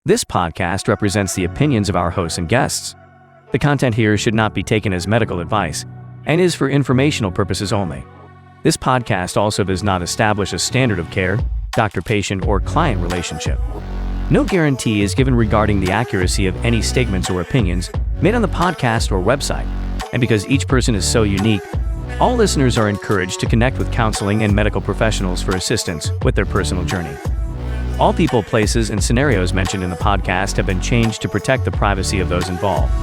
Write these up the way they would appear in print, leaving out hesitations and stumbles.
This podcast represents the opinions of our hosts and guests. The content here should not be taken as medical advice and is for informational purposes only. This podcast also does not establish a standard of care, doctor-patient, or client relationship. No guarantee is given regarding the accuracy of any statements or opinions made on the podcast or website. And because each person is so unique, all listeners are encouraged to connect with counseling and medical professionals for assistance with their personal journey. All people, places, and scenarios mentioned in the podcast have been changed to protect the privacy of those involved.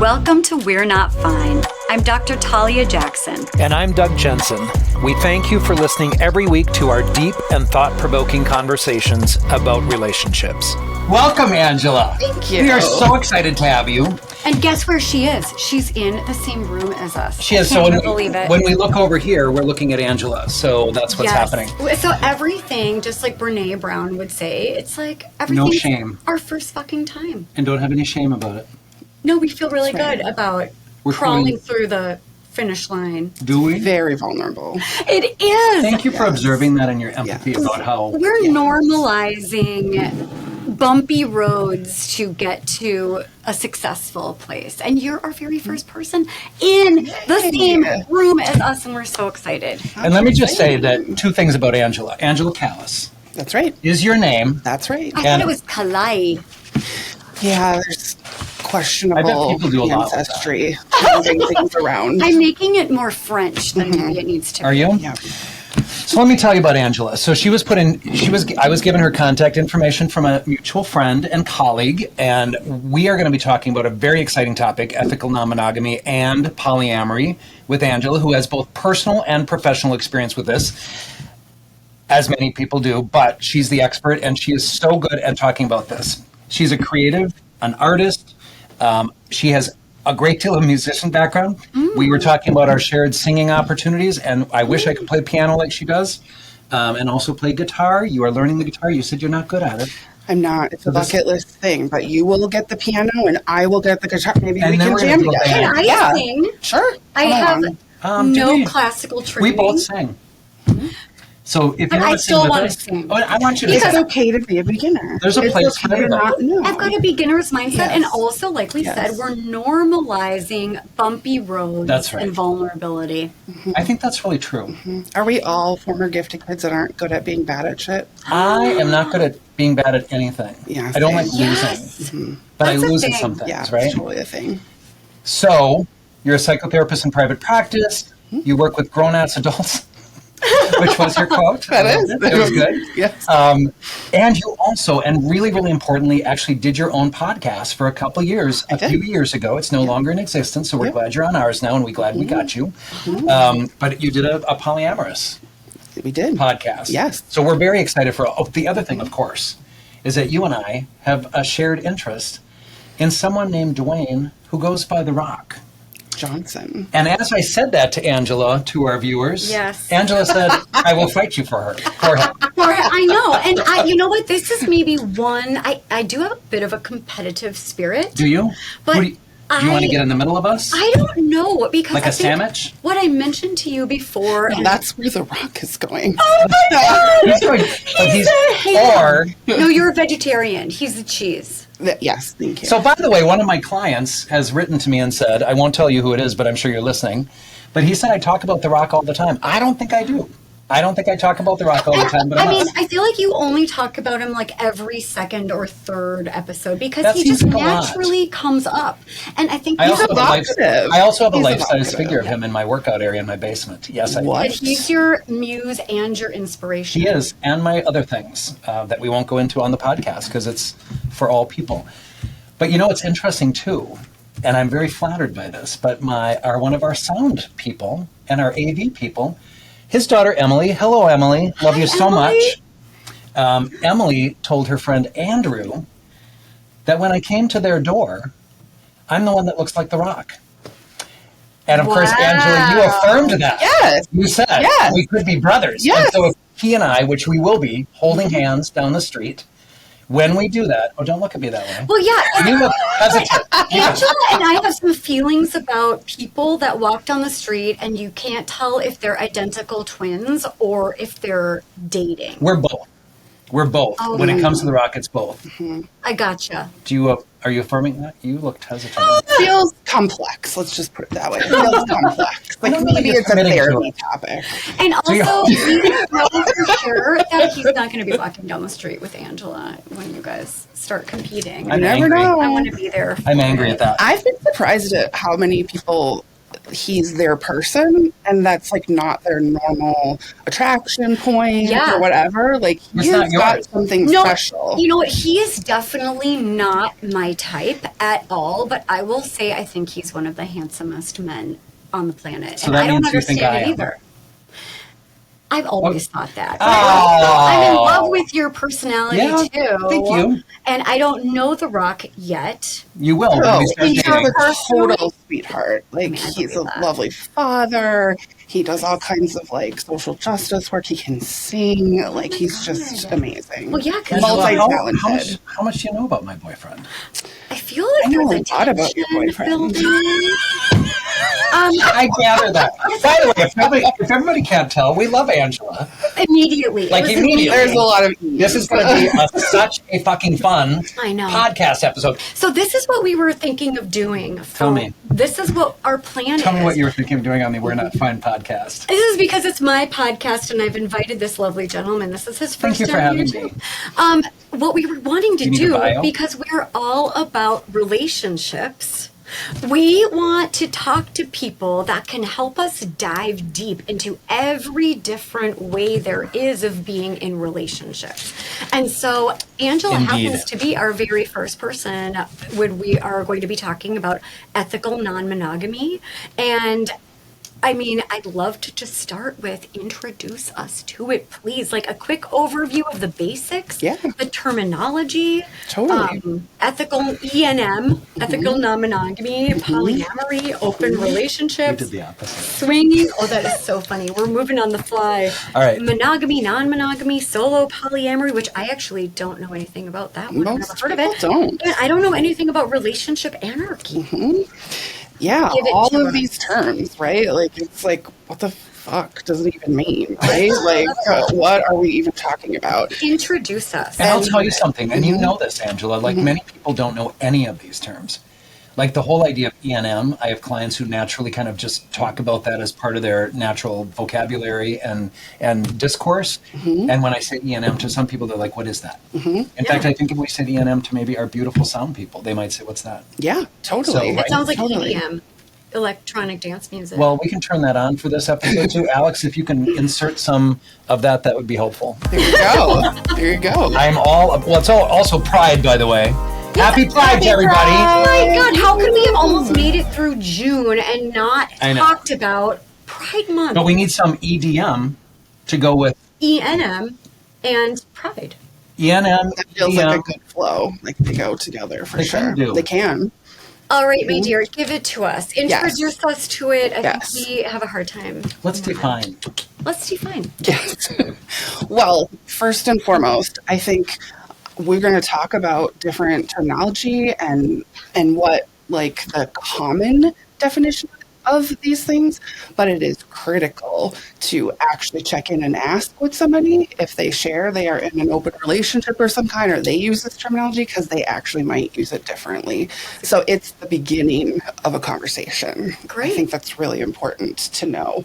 Welcome to We're Not Fine. I'm Dr. Talia Jackson. And I'm Doug Jensen. We thank you for listening every week to our deep and thought-provoking conversations about relationships. Welcome, Angela. Thank you. We are so excited to have you. And guess where she is? She's in the same room as us. She is. So when we look over here, we're looking at Angela. So that's what's happening. So everything, just like Brene Brown would say, it's like everything. No shame. Our first fucking time. And don't have any shame about it. No, we feel really good about crawling through the finish line. Do we? Very vulnerable. It is. Thank you for observing that and your empathy about how we're normalizing bumpy roads to get to a successful place. And you're our very first person in the same room as us, and we're so excited. And let me just say that two things about Angela. Angela Callais. That's right. Is your name. That's right. I thought it was Callais. Yeah, there's questionable I bet people do a lot ancestry, moving things around. I'm making it more French than maybe it needs to be. Are you? Yeah. So let me tell you about Angela. So I was given her contact information from a mutual friend and colleague, and we are going to be talking about a very exciting topic, ethical non-monogamy and polyamory, with Angela, who has both personal and professional experience with this, as many people do, but she's the expert, and she is so good at talking about this. She's a creative, an artist. She has a great deal of musician background. We were talking about our shared singing opportunities, and I wish I could play piano like she does, and also play guitar. You are learning the guitar. You said you're not good at it. I'm not. It's a bucket list thing, but you will get the piano and I will get the guitar. Maybe we then can we're jam gonna together. go Can I sing? Sure. I have no we? classical training. We both sing. So if But you I want to still sing with want us, to sing. I want you to It's sing. okay to be a beginner. There's a It's place for okay to everybody. not know. I've got a beginner's mindset, Yes. and also, like we said, we're normalizing bumpy roads That's right. and vulnerability. I think that's really true. Are we all former gifted kids that aren't good at being bad at shit? I am not good at being bad at anything. Yeah, I don't like same. losing, but That's I a lose at thing. some things, Yeah, right? it's totally a thing. So you're a psychotherapist in private practice. You work with grown-ass adults, which was your quote. That is. It was good. Yes. And you also, and really, really importantly, actually did your own podcast for a couple years, a few years ago. It's no longer in existence, so we're glad you're on ours now, and we're glad we got you. But you did a polyamorous We did. podcast. Yes. So we're very excited for the other thing, of course, is that you and I have a shared interest in someone named Dwayne who goes by The Rock. Johnson. And as I said that to Angela, to our viewers, Yes. Angela said, I will fight you for him. I know, and you know what? This is maybe one. I do have a bit of a competitive spirit. Do you? But do you want to get in the middle of us? I don't know, because Like I a think sandwich? what I mentioned to you before. No, that's where The Rock is going. Oh my God! He's going, but He's a ham. No, you're a vegetarian. He's the cheese. Yes, thank you. So, by the way, one of my clients has written to me and said, I won't tell you who it is, but I'm sure you're listening. But he said I talk about The Rock all the time. I don't think I do. I don't think I talk about The Rock all the time, but I mean, I feel like you only talk about him like every second or third episode because he just naturally comes up. And I think I also have a He's life-size evocative. figure of him in my workout area in my basement. Yes, I do. What? he's your muse and your inspiration. He is, and my other things that we won't go into on the podcast because it's for all people. But you know, it's interesting too, and I'm very flattered by this, but one of our sound people and our AV people, his daughter Emily, hello Emily, love you so much. Emily told her friend Andrew that when I came to their door, I'm the one that looks like The Rock. And of course, Angela, you affirmed that. Yes. You said we could be brothers. Yes. And so if he and I, which we will be, holding hands down the street, when we do that, don't look at me that way. Well, yeah. You look hesitant. Angela and I have some feelings about people that walk down the street and you can't tell if they're identical twins or if they're dating. We're both. We're both. Oh. When it comes to the rock, it's both. I gotcha. Are you affirming that? You looked hesitant. It feels complex. Let's just put it that way. It feels complex. Like don't know that maybe you're it's a committing to therapy it. topic. And also, you're- we know for sure that he's not going to be walking down the street with Angela when you guys start competing. I'm You never angry. know. I want to be there. I'm angry at that. I've been surprised at how many people he's their person, and that's like not their normal attraction point Yeah. or whatever. Like It's he's not got yours. something No, special. you know what? He is definitely not my type at all, but I will say I think he's one of the handsomest men on the planet. So and that I don't means you think understand I it am. either. I've always thought that. But Oh. I'm in love with your personality Yeah, too. thank you. And I don't know The Rock yet. You will when Oh, we start he's dating. a total sweetheart. Like I he's a believe that. lovely father. He does all kinds of like social justice work. He can sing. Like he's just amazing. Well, yeah, 'cause Angela, multi-talented. how much do you know about my boyfriend? I feel like I know there's a lot about your tension boyfriend. building. I gather that. By the way, if everybody can't tell, we love Angela. Immediately. Like, It was immediately. There's a lot of This is going to be such a fucking fun I know. podcast episode. So this is what we were thinking of doing. Tell me. This is what our plan Tell is. me what you were thinking of doing on the We're Not Fine podcast. This is because it's my podcast and I've invited this lovely gentleman. This is his Thank first you for time here having too. What we were wanting to Do you need a do, bio? because we're all about relationships, we want to talk to people that can help us dive deep into every different way there is of being in relationships. And so Angela Indeed. happens to be our very first person when we are going to be talking about ethical non-monogamy. And I mean, I'd love to just start with introduce us to it, please. Like a quick overview of the basics, Yeah. the terminology, Totally. ethical E&M, ethical non-monogamy, polyamory, open relationships, We did the opposite. swinging. Oh, that is so funny. We're moving on the fly. All right. Monogamy, non-monogamy, solo polyamory, which I actually don't know anything about that one. I've Most never heard of it. people don't. And I don't know anything about relationship anarchy. Yeah, Give it all to of us. these terms, right? Like, it's like, what the fuck does it even mean, right? Like, what are we even talking about? Introduce us. And I'll tell you something, and you know this, Angela, like many people don't know any of these terms. Like the whole idea of E&M, I have clients who naturally kind of just talk about that as part of their natural vocabulary and discourse. And when I say E&M to some people, they're like, what is that? In fact, I think if we said E&M to maybe our beautiful sound people, they might say, what's that? Yeah, totally. So, It sounds like Totally. EDM, electronic dance music. Well, we can turn that on for this episode too. Alex, if you can insert some of that, that would be helpful. There you go. There you go. I'm all, well, it's also Pride, by the way. Happy Pride to everybody. Oh my God, how could we have almost made it through June and not I know. talked about Pride Month, But we need some EDM to go with ENM, and Pride? ENM. That feels like a good flow. Like, they go together for They sure. can do. They can. All right, my dear, give it to us. Introduce us to it. I Yes. think we have a hard time. Let's define. Let's define. Yes. Well, first and foremost, I think we're going to talk about different terminology and what like the common definition of these things, but it is critical to actually check in and ask with somebody if they share they are in an open relationship or some kind, or they use this terminology, because they actually might use it differently. So it's the beginning of a conversation. Great. I think that's really important to know,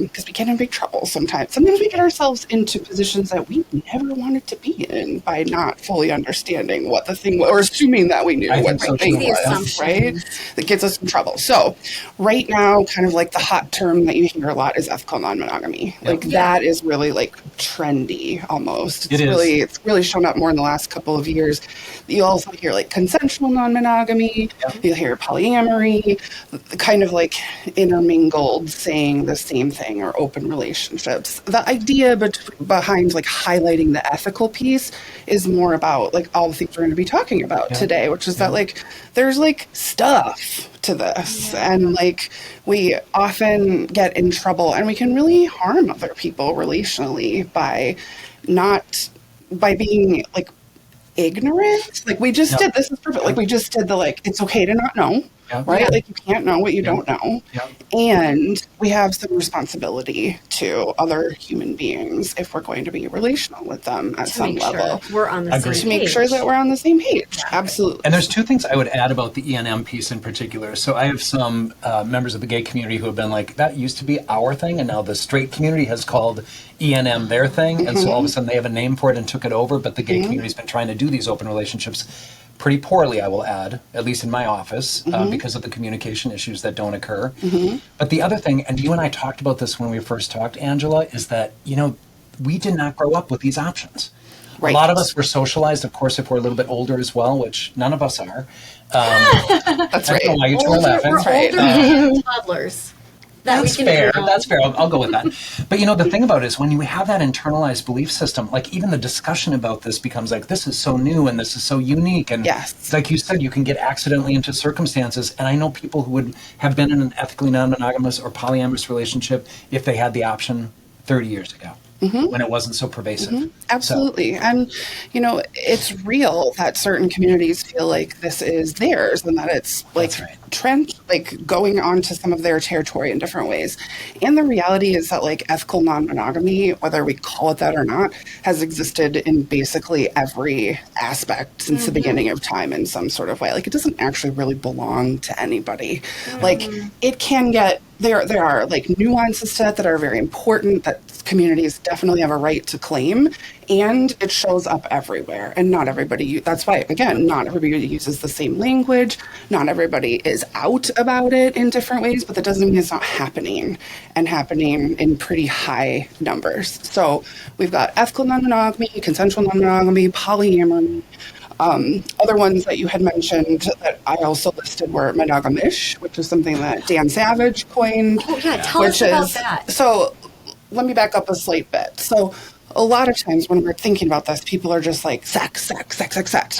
because we get in big trouble sometimes. Sometimes we get ourselves into positions that we never wanted to be in by not fully understanding what the thing was, or assuming that we knew I what think so the thing too. The was, assumptions. right? That gets us in trouble. So right now, kind of like the hot term that you hear a lot is ethical non-monogamy. Like that is really like trendy almost. It is. It's really shown up more in the last couple of years. You also hear like consensual non-monogamy. You'll hear polyamory, kind of like intermingled, saying the same thing, or open relationships. The idea behind like highlighting the ethical piece is more about like all the things we're going to be talking about today, which is that like there's like stuff to this, and like we often get in trouble and we can really harm other people relationally by being like ignorant. Like we just Yep. did, this is perfect. Like we just did the, like, it's okay to not know, Yep. right? Yeah. Like you can't know what you don't know. Yep. And we have some responsibility to other human beings if we're going to be relational with them at To some make level. sure we're on the Agreed. same To make page. sure that we're on the same page. Absolutely. And there's two things I would add about the E&M piece in particular. So I have some members of the gay community who have been like, that used to be our thing, and now the straight community has called E&M their thing, and so all of a sudden they have a name for it and took it over, but the gay community's been trying to do these open relationships pretty poorly, I will add, at least in my office, because of the communication issues that don't occur. But the other thing, and you and I talked about this when we first talked, Angela, is that, we did not grow up with these options. Right. A lot of us were socialized, of course, if we're a little bit older as well, which none of us are. That's I don't know right. why you two are laughing. We're right. older toddlers. That That's we can fair. know. That's fair. I'll go with that. But the thing about it is when you have that internalized belief system, like even the discussion about this becomes like, this is so new and this is so unique. And Yes. like you said, you can get accidentally into circumstances. And I know people who would have been in an ethically non-monogamous or polyamorous relationship if they had the option 30 years ago when it wasn't so pervasive. Absolutely. And, it's real that certain communities feel like this is theirs and that it's like That's right. going onto some of their territory in different ways. And the reality is that like ethical non-monogamy, whether we call it that or not, has existed in basically every aspect since the beginning of time in some sort of way. Like it doesn't actually really belong to anybody. Like it can get, there are like nuances to that are very important that communities definitely have a right to claim, and it shows up everywhere. And not everybody, that's why, again, not everybody uses the same language. Not everybody is out about it in different ways, but that doesn't mean it's not happening, and happening in pretty high numbers. So we've got ethical non-monogamy, consensual non-monogamy, polyamory. Other ones that you had mentioned that I also listed were monogamish, which is something that Dan Savage coined. Oh, yeah. Tell us about that. So let me back up a slight bit. So a lot of times when we're thinking about this, people are just like sex,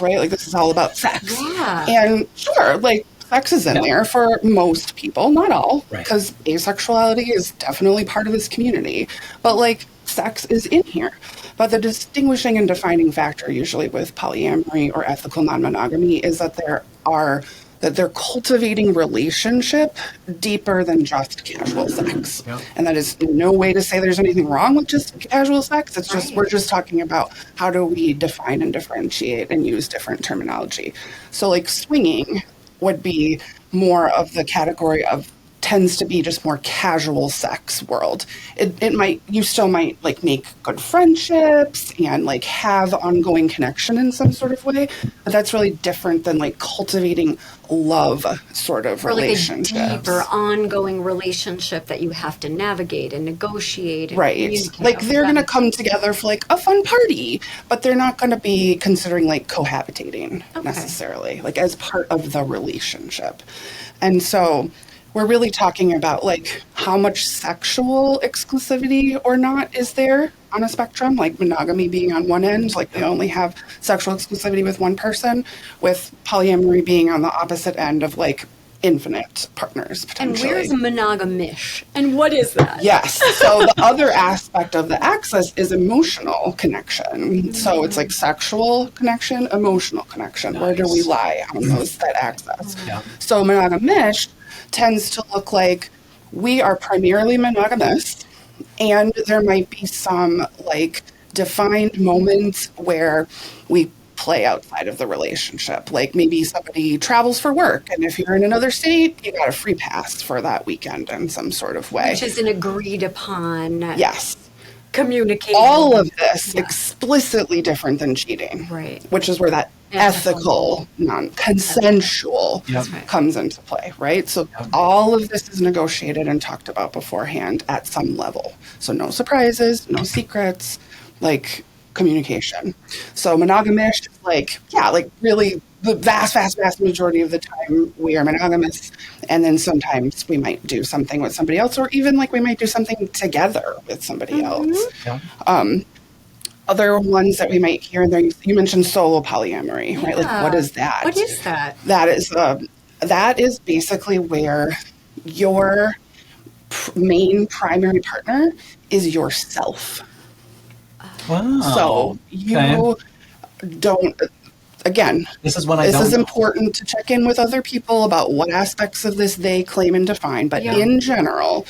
right? Like this is all about sex. Yeah. And sure, like sex is in there for most people, not all, Right. because asexuality is definitely part of this community. But like sex is in here. But the distinguishing and defining factor usually with polyamory or ethical non-monogamy is that they're cultivating relationship deeper than just casual sex. Yep. And that is no way to say there's anything wrong with just casual sex. It's just, Right. we're just talking about how do we define and differentiate and use different terminology. So like swinging would be more of the category of tends to be just more casual sex world. You still might like make good friendships and like have ongoing connection in some sort of way, but that's really different than like cultivating love sort of Or like a relationships. deeper, ongoing relationship that you have to navigate and negotiate. And Right. communicate Like over they're that. going to come together for like a fun party, but they're not going to be considering like cohabitating necessarily, like as part of the relationship. And so we're really talking about like how much sexual exclusivity or not is there on a spectrum, like monogamy being on one end, like they only have sexual exclusivity with one person, with polyamory being on the opposite end of like infinite partners And potentially. where's monogamish? And what is that? Yes. So the other aspect of the axis is emotional connection. So it's like sexual connection, emotional connection. Where do we lie on that axis? Yeah. So monogamish tends to look like we are primarily monogamous, and there might be some like defined moments where we play outside of the relationship. Like maybe somebody travels for work, and if you're in another state, you got a free pass for that weekend in some sort of way. Which is an agreed upon Yes. communication. All of this explicitly different than cheating. Right. Which is where that ethical, non-consensual Yep. comes into play, right? So all of this is negotiated and talked about beforehand at some level. So no surprises, no secrets, like communication. So monogamish is like, yeah, like really the vast majority of the time we are monogamous. And then sometimes we might do something with somebody else, or even like we might do something together with somebody else. Yeah. Other ones that we might hear in there, you mentioned solo polyamory, right? Like, what is that? What is that? That is basically where your main primary partner is yourself. Wow. So you Okay. don't, again, this is when I this don't is know. important to check in with other people about what aspects of this they claim and define. But in general,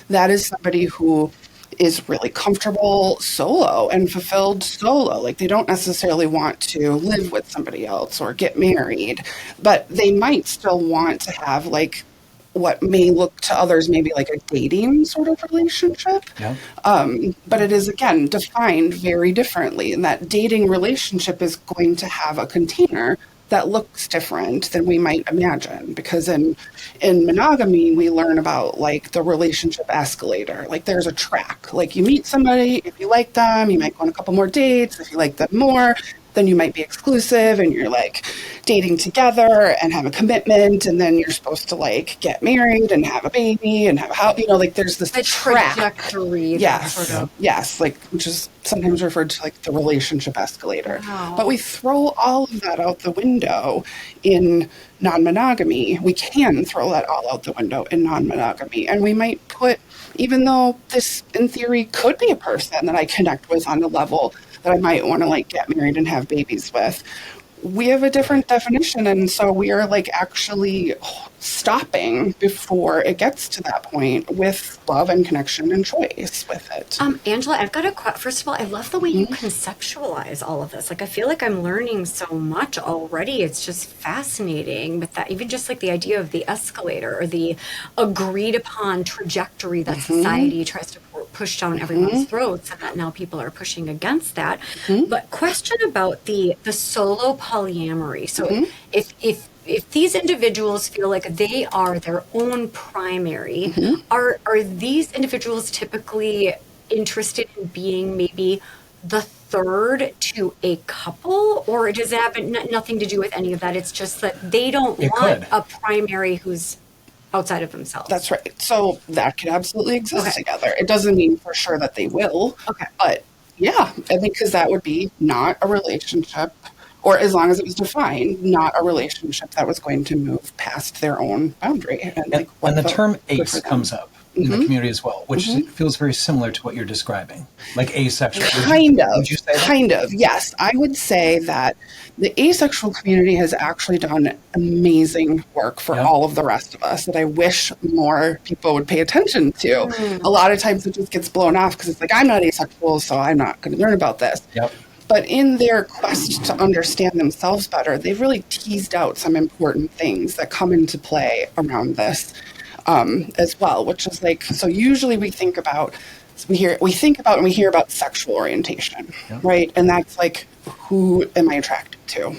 that is somebody who is really comfortable solo and fulfilled solo. Like they don't necessarily want to live with somebody else or get married, but they might still want to have like what may look to others maybe like a dating sort of relationship. Yeah. But it is, again, defined very differently. And that dating relationship is going to have a container that looks different than we might imagine. Because in monogamy, we learn about like the relationship escalator. Like there's a track. Like you meet somebody, if you like them, you might go on a couple more dates. If you like them more, then you might be exclusive and you're like dating together and have a commitment, and then you're supposed to like get married and have a baby and have a house, like there's this track. Trajectory. Yes. Sort of. Yes. Like, which is sometimes referred to like the relationship escalator. Wow. But we throw all of that out the window in non-monogamy. We can throw that all out the window in non-monogamy. And we might put, even though this in theory could be a person that I connect with on a level that I might want to like get married and have babies with, we have a different definition. And so we are like actually stopping before it gets to that point with love and connection and choice with it. Angela, I've got first of all, I love the way you conceptualize all of this. Like, I feel like I'm learning so much already. It's just fascinating with that, even just like the idea of the escalator or the agreed upon trajectory that society tries to push down everyone's throats, and that now people are pushing against that. But question about the solo polyamory. So if these individuals feel like they are their own primary, are these individuals typically interested in being maybe the third to a couple, or does it have nothing to do with any of that? It's just that they don't want a primary who's outside of themselves. That's right. So that could absolutely exist together. It doesn't mean for sure that they will. But yeah, I think because that would be not a relationship, or as long as it was defined, not a relationship that was going to move past their own boundary. And like when the term ace comes up in the community as well, which feels very similar to what you're describing, like asexual. Would you say that? Kind of, yes. I would say that the asexual community has actually done amazing work for all of the rest of us that I wish more people would pay attention to. A lot of times it just gets blown off because it's like, I'm not asexual, so I'm not going to learn about this. But in their quest to understand themselves better, they've really teased out some important things that come into play around this as well, which is like, so usually we think about and we hear about sexual orientation, right? And that's like, who am I attracted to?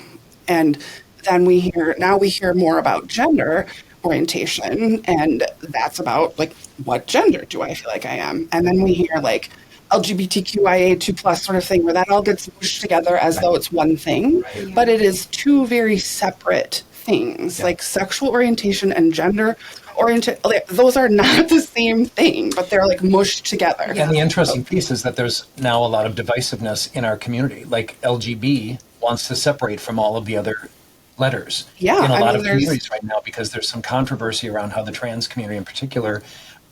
And then we hear more about gender orientation, and that's about like, what gender do I feel like I am? And then we hear like LGBTQIA2+ sort of thing, where that all gets pushed together as though it's one thing, but it is two very separate things. Like sexual orientation and gender orientation, like, those are not the same thing, but they're like mushed together. And the interesting piece is that there's now a lot of divisiveness in our community. Like LGB wants to separate from all of the other letters in a lot of communities right now, because there's some controversy around how the trans community in particular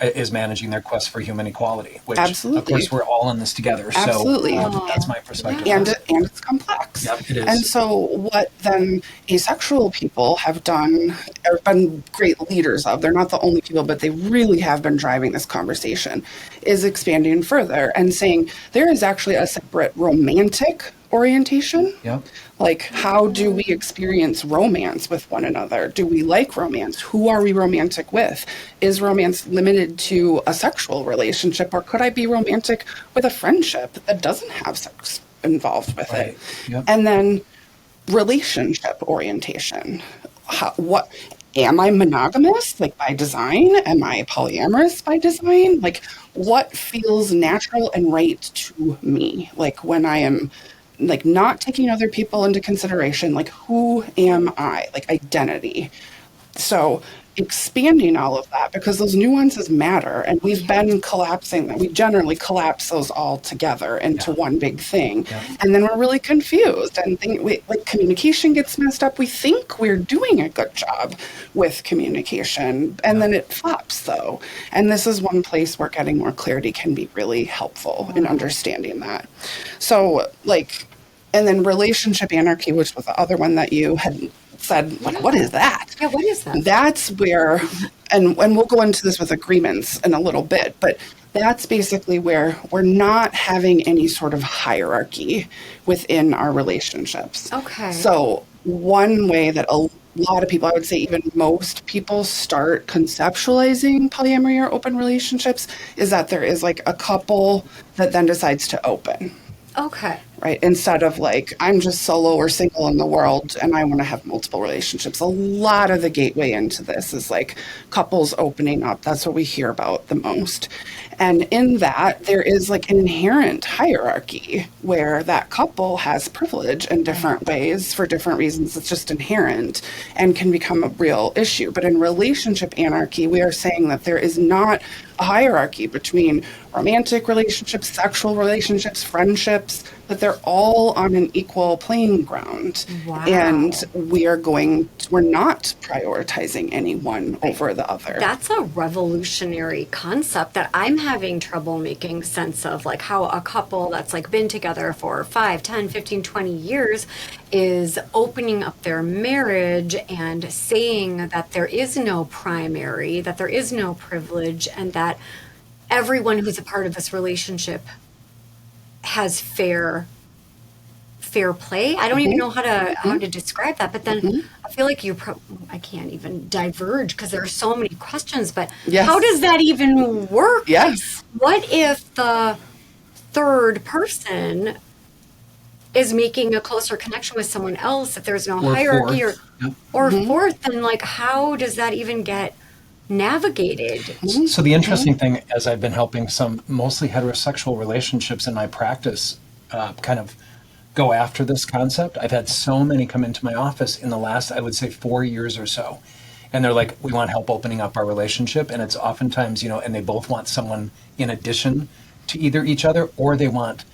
is managing their quest for human equality, which of course we're all in this together. Absolutely. So that's my perspective. And it's complex. It is. And so what then asexual people have done, or been great leaders of, they're not the only people, but they really have been driving this conversation, is expanding further and saying there is actually a separate romantic orientation. Like, how do we experience romance with one another? Do we like romance? Who are we romantic with? Is romance limited to a sexual relationship, or could I be romantic with a friendship that doesn't have sex involved with it? And then relationship orientation. What am I monogamous, like by design? Am I polyamorous by design? Like, what feels natural and right to me? Like, when I am like not taking other people into consideration, like, who am I? Like, identity. So expanding all of that, because those nuances matter, and we've been collapsing them. We generally collapse those all together into one big thing. And then we're really confused and like communication gets messed up. We think we're doing a good job with communication, and then it flops though. And this is one place where getting more clarity can be really helpful in understanding that. So like, And then relationship anarchy, which was the other one that you had said, like, what is that? Yeah, what is that? That's where, and we'll go into this with agreements in a little bit, but that's basically where we're not having any sort of hierarchy within our relationships. Okay. So one way that a lot of people, I would say even most people, start conceptualizing polyamory or open relationships is that there is like a couple that then decides to open. Okay. Right. Instead of like, I'm just solo or single in the world and I want to have multiple relationships. A lot of the gateway into this is like couples opening up. That's what we hear about the most. And in that, there is like an inherent hierarchy where that couple has privilege in different ways for different reasons. It's just inherent and can become a real issue. But in relationship anarchy, we are saying that there is not a hierarchy between romantic relationships, sexual relationships, friendships, that they're all on an equal playing ground. Wow. And we're not prioritizing any one over the other. That's a revolutionary concept that I'm having trouble making sense of, like how a couple that's like been together for 5, 10, 15, 20 years is opening up their marriage and saying that there is no primary, that there is no privilege, and that everyone who's a part of this relationship has fair play. I don't even know how to describe that, but then I feel like I can't even diverge because there are so many questions, but how does that even work? Yes. What if the third person is making a closer connection with someone else, if there's no hierarchy or fourth, then like how does that even get navigated? So the interesting thing, as I've been helping some mostly heterosexual relationships in my practice kind of go after this concept, I've had so many come into my office in the last, I would say, 4 years or so. And they're like, we want help opening up our relationship. And it's oftentimes, and they both want someone in addition to either each other, or they want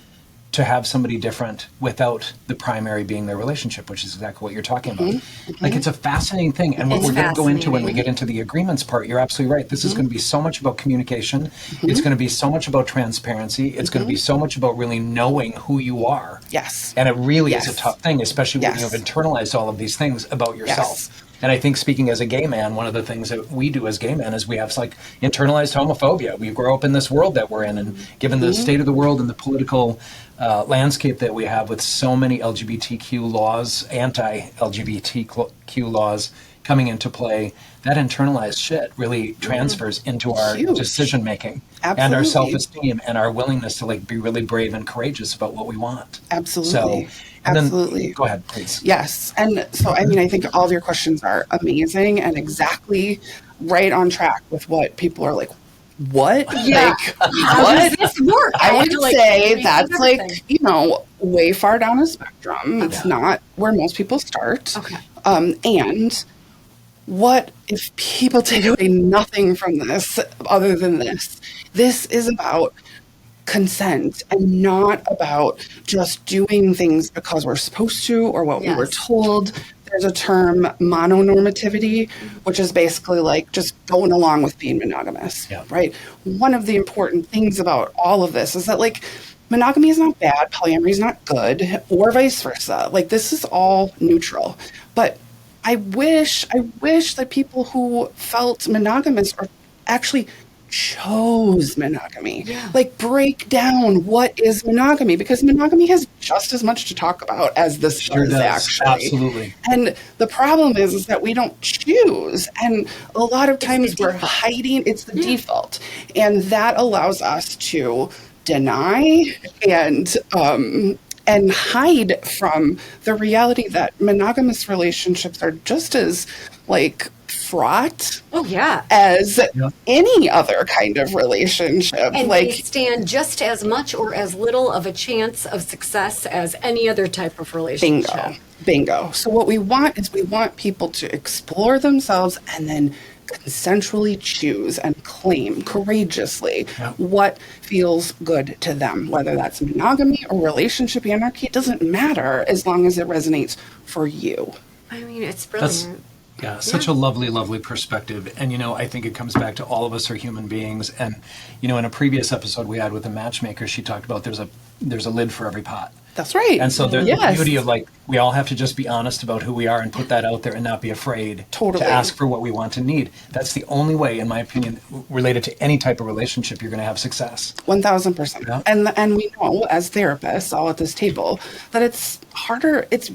to have somebody different without the primary being their relationship, which is exactly what you're talking about. Like, it's a fascinating thing. And what we're going to go into when we get into the agreements part, you're absolutely right. This is going to be so much about communication. It's going to be so much about transparency. It's going to be so much about really knowing who you are. Yes. And it really is a tough thing, especially when you've internalized all of these things about yourself. Yes. And I think, speaking as a gay man, one of the things that we do as gay men is we have like internalized homophobia. We grow up in this world that we're in, and given the state of the world and the political landscape that we have with so many LGBTQ laws, anti-LGBTQ laws coming into play, that internalized shit really transfers into our decision making and our self-esteem and our willingness to like be really brave and courageous about what we want. Absolutely. Then, go ahead, please. Yes. And so, I mean, I think all of your questions are amazing and exactly right on track with what people are like, what? Yeah. Like, how does this work? I would say that's everything. like, way far down a spectrum. It's not where most people start. Okay. And what if people take away nothing from this other than this? This is about consent and not about just doing things because we're supposed to or what we were told. There's a term, mononormativity, which is basically like just going along with being monogamous, right? One of the important things about all of this is that like monogamy is not bad, polyamory is not good, or vice versa. Like this is all neutral. But I wish that people who felt monogamous or actually chose monogamy. Like break down what is monogamy, because monogamy has just as much to talk about as this does actually. Absolutely. And the problem is that we don't choose, and a lot of times we're hiding. It's the default, and that allows us to deny and hide from the reality that monogamous relationships are just as like fraught as any other kind of relationship. And like they stand just as much or as little of a chance of success as any other type of relationship. Bingo. So what we want is we want people to explore themselves and then consensually choose and claim courageously what feels good to them, whether that's monogamy or relationship anarchy. It doesn't matter as long as it resonates for you. I mean, it's brilliant. Such a lovely, lovely perspective. And, I think it comes back to all of us are human beings. And, in a previous episode we had with a matchmaker, she talked about there's a lid for every pot. That's right. And so the Yes. beauty of like, we all have to just be honest about who we are and put that out there and not be afraid Totally. to ask for what we want and need. That's the only way, in my opinion, related to any type of relationship, you're going to have success. 1000%. Yeah. And we know as therapists all at this table that it's harder. It's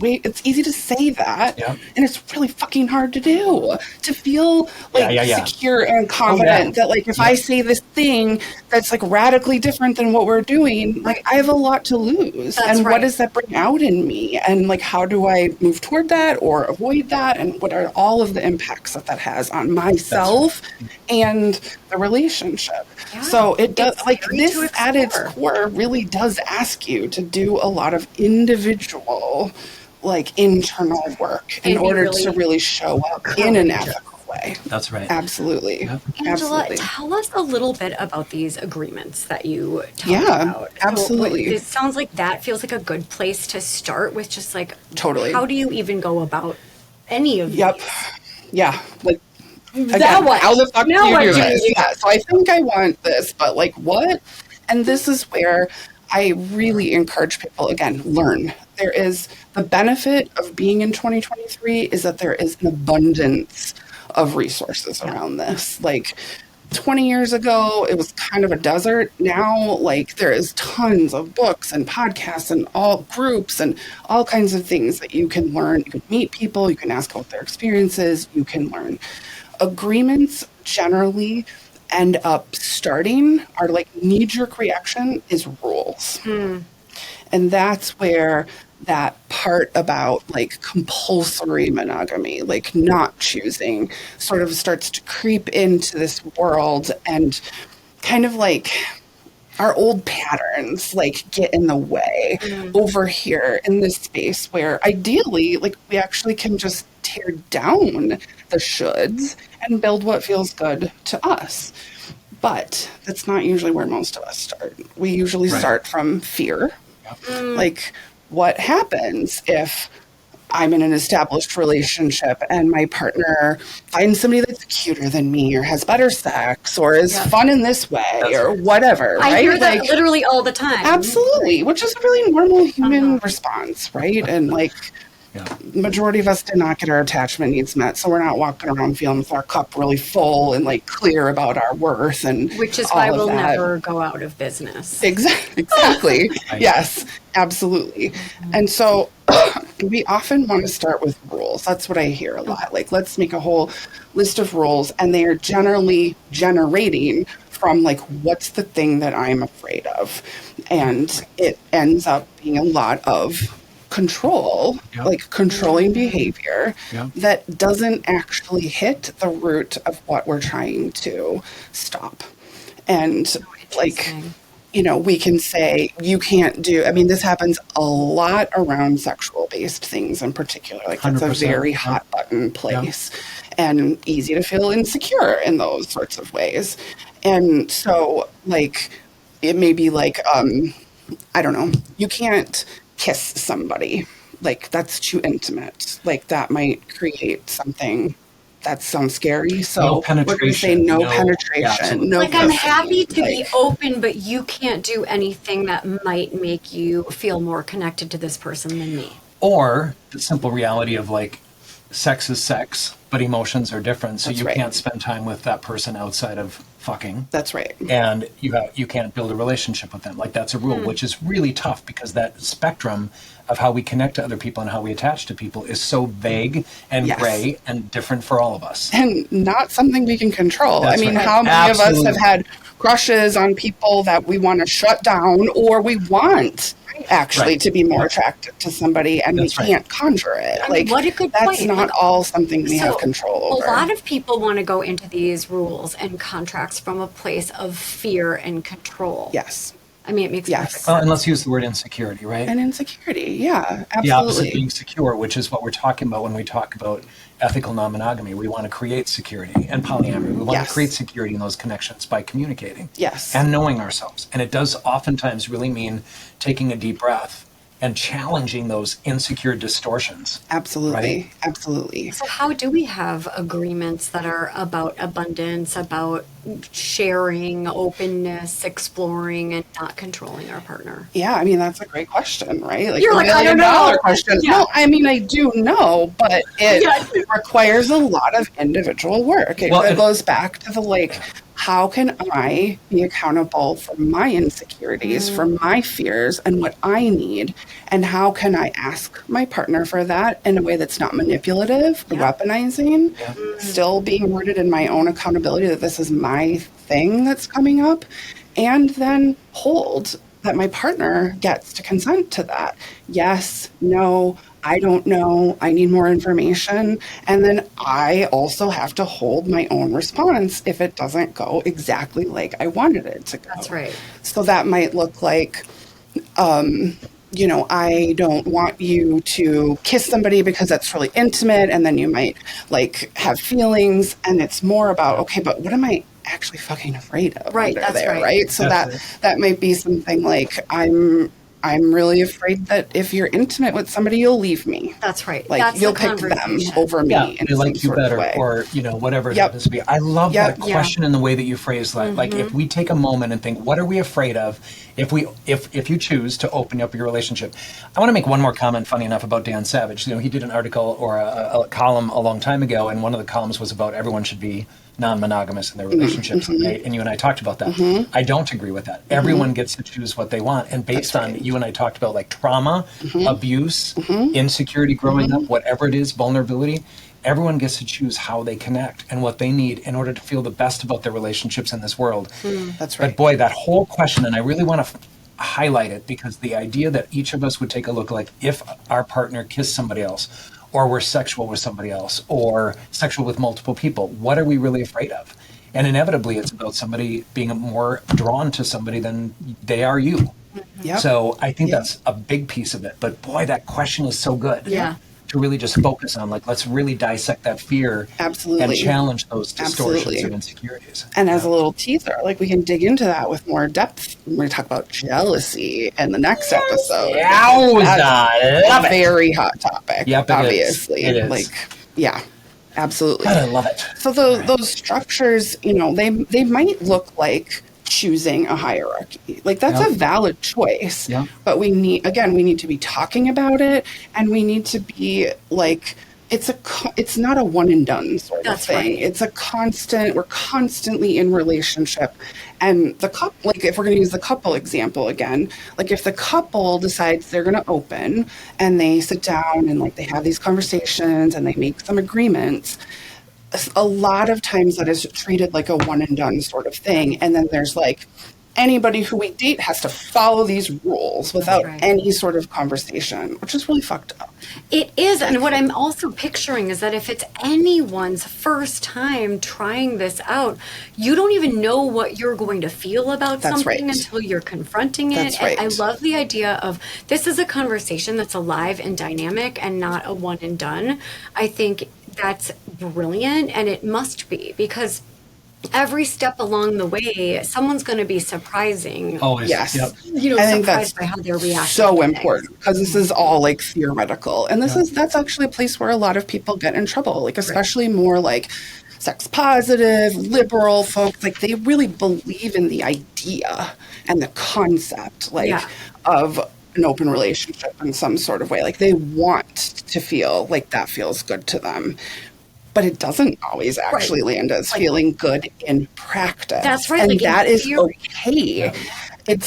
easy to say that, Yeah. and it's really fucking hard to do. To feel like Yeah. secure and confident that like if I say this thing that's like radically different than what we're doing, like I have a lot to lose. That's and right. what does that bring out in me? And like how do I move toward that or avoid that? And what are all of the impacts that has on myself and the relationship? Yeah. So it does It's like scary this to at its explore. core really does ask you to do a lot of individual like internal work in And be order really to really show up in an courageous. ethical way. That's right. Absolutely. Yep. Angela, Absolutely. tell us a little bit about these agreements that you talked Yeah, about. absolutely. It sounds like that feels like a good place to start with just like, Totally. how do you even go about any of Yep. these? Yeah. Like Now again, what? how the fuck Now do you what do do you this? do? Yeah. So I think I want this, but like what? And this is where I really encourage people, again, learn. There is the benefit of being in 2023 is that there is an abundance of resources around this. Like 20 years ago, it was kind of a desert. Now, like there is tons of books and podcasts and all groups and all kinds of things that you can learn. You can meet people, you can ask about their experiences, you can learn. Agreements generally end up starting, our like knee-jerk reaction is rules. And that's where that part about like compulsory monogamy, like not choosing, sort of starts to creep into this world and kind of like our old patterns like get in the way over here in this space where ideally like we actually can just tear down the shoulds and build what feels good to us. But that's not usually where most of us start. We usually start from fear. Like, what happens if I'm in an established relationship and my partner finds somebody that's cuter than me or has better sex or is fun in this way or whatever, right? I hear that Like, literally all the time. absolutely, which is a really normal human response, right? And like, majority of us did not get our attachment needs met, so we're not walking around feeling with our cup really full and like clear about our worth, and Which is all why of we'll that. never go out of business. Exactly. Yes, absolutely. And so we often want to start with rules. That's what I hear a lot. Like, let's make a whole list of rules, and they are generally generating from like, what's the thing that I'm afraid of? And it ends up being a lot of control, like controlling behavior that doesn't actually hit the root of what we're trying to stop. And like, you know, we can say you can't do, I mean, this happens a lot around sexual based things in particular. Like it's a 100%. very hot button place and easy to feel insecure in those sorts of ways. And so like, it may be like, I don't know, you can't kiss somebody. Like that's too intimate. Like that might create something that sounds scary. So No we're going to say penetration. no No- penetration. absolutely. No Like, I'm kissing. happy to be Like, open, but you can't do anything that might make you feel more connected to this person than me. Or the simple reality of like, sex is sex, but emotions are different. So That's you right. can't spend time with that person outside of fucking. That's right. And you can't build a relationship with them. Like that's a rule, which is really tough because that spectrum of how we connect to other people and how we attach to people is so vague and Yes. gray and different for all of us. And not something we can control. That's I mean, right. how many of us Absolutely. have had crushes on people that we want to shut down or we want actually Right. to be more attracted to somebody and That's we right. can't conjure it? I mean, what a good that's point. not Like, all something we have So, control over. A lot of people want to go into these rules and contracts from a place of fear and control. Yes. I mean, it makes Yes. perfect sense. And let's use the word insecurity, right? And insecurity. Yeah, The opposite absolutely. being secure, which is what we're talking about when we talk about ethical non-monogamy. We want to create security and polyamory. We want Yes. to create security in those connections by communicating Yes. and knowing ourselves. And it does oftentimes really mean taking a deep breath and challenging those insecure distortions. Absolutely. Right? Absolutely. So how do we have agreements that are about abundance, about sharing, openness, exploring, and not controlling our partner? Yeah, I mean, that's a great question, right? Like You're a like, I don't $1,000,000 know. question. Yeah. No, I mean, I do know, but it Yeah. requires a lot of individual work. It goes back to the how can I be accountable for my insecurities, for my fears, and what I need? And how can I ask my partner for that in a way that's not manipulative or weaponizing, still being rooted in my own accountability that this is my thing that's coming up, and then hold that my partner gets to consent to that. Yes, no, I don't know, I need more information. And then I also have to hold my own response if it doesn't go exactly like I wanted it to go. That's right. So that might look like, I don't want you to kiss somebody because that's really intimate. And then you might have feelings. And it's more about, okay, but what am I actually fucking afraid of? Right, under that's there, right. right? So that might be something like, I'm really afraid that if you're intimate with somebody, you'll leave me. That's right. Like That's you'll the pick them conversation. over me in They some like you sort of better, way. or whatever it happens to be. I love that question and the way that you phrase that. Like, if we take a moment and think, what are we afraid of? If you choose to open up your relationship, I want to make one more comment. Funny enough, about Dan Savage. He did an article or a column a long time ago, and one of the columns was about everyone should be non-monogamous in their relationships, right? And you and I talked about that. I don't agree with that. Everyone gets to choose what they want, and based on you and I talked about trauma, abuse, insecurity growing up, whatever it is, vulnerability. Everyone gets to choose how they connect and what they need in order to feel the best about their relationships in this world. That's right. But boy, that whole question, and I really want to highlight it, because the idea that each of us would take a look, like if our partner kissed somebody else, or we're sexual with somebody else, or sexual with multiple people, what are we really afraid of? And inevitably, it's about somebody being more drawn to somebody than they are you. Yep. So I think that's a big piece of it. But boy, that question is so good. Yeah. To really just focus on, let's really dissect that fear. Absolutely. And challenge those distortions Absolutely. and insecurities. And as a little teaser, we can dig into that with more depth when we talk about jealousy in the next episode. Love it. Very hot topic. Yep, it is. Obviously. It is. Absolutely. God, I love it. So those structures, they might look like choosing a hierarchy. That's a valid choice. Yeah. But we need to be talking about it, and we need to be it's not a one and done sort That's of thing. right. It's a constant, we're constantly in relationship. And the couple, if we're going to use the couple example again, if the couple decides they're going to open and they sit down and they have these conversations and they make some agreements, a lot of times that is treated like a one and done sort of thing. And then there's anybody who we date has to follow these rules without any sort of conversation, which is really fucked up. It is. And what I'm also picturing is that if it's anyone's first time trying this out, you don't even know what you're going to feel about That's something right. until you're confronting it. That's right. And I love the idea of this is a conversation that's alive and dynamic and not a one and done. I think that's brilliant, and it must be, because every step along the way, someone's going to be surprising. Always. Yes. Yep. I think that's surprised by how they're reacting. so to important, because this is all theoretical, and that's actually a place where a lot of people get in trouble, especially more sex positive, liberal folks. They really believe in the idea and the concept of an open relationship in some sort of way. They want to feel like that feels good to them. But it doesn't always actually land as feeling good in practice. That's right. And that is okay. Yeah.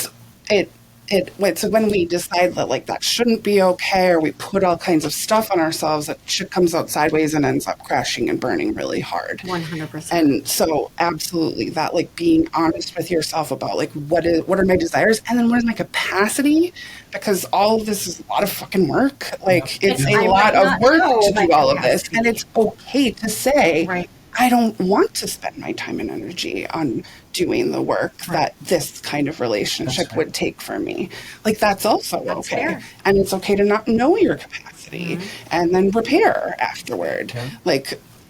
So when we decide that that shouldn't be okay, or we put all kinds of stuff on ourselves, that shit comes out sideways and ends up crashing and burning really hard. 100%. And so absolutely that being honest with yourself about what are my desires, and then what is my capacity, because all of this is a lot of fucking work. It's I a lot might of not work know to my do all of this, capacity. and it's okay to say, Right. I don't want to spend my time and energy on doing the work that this kind of relationship would take for me. That's also That's okay. fair. And it's okay to not know your capacity and then repair afterward.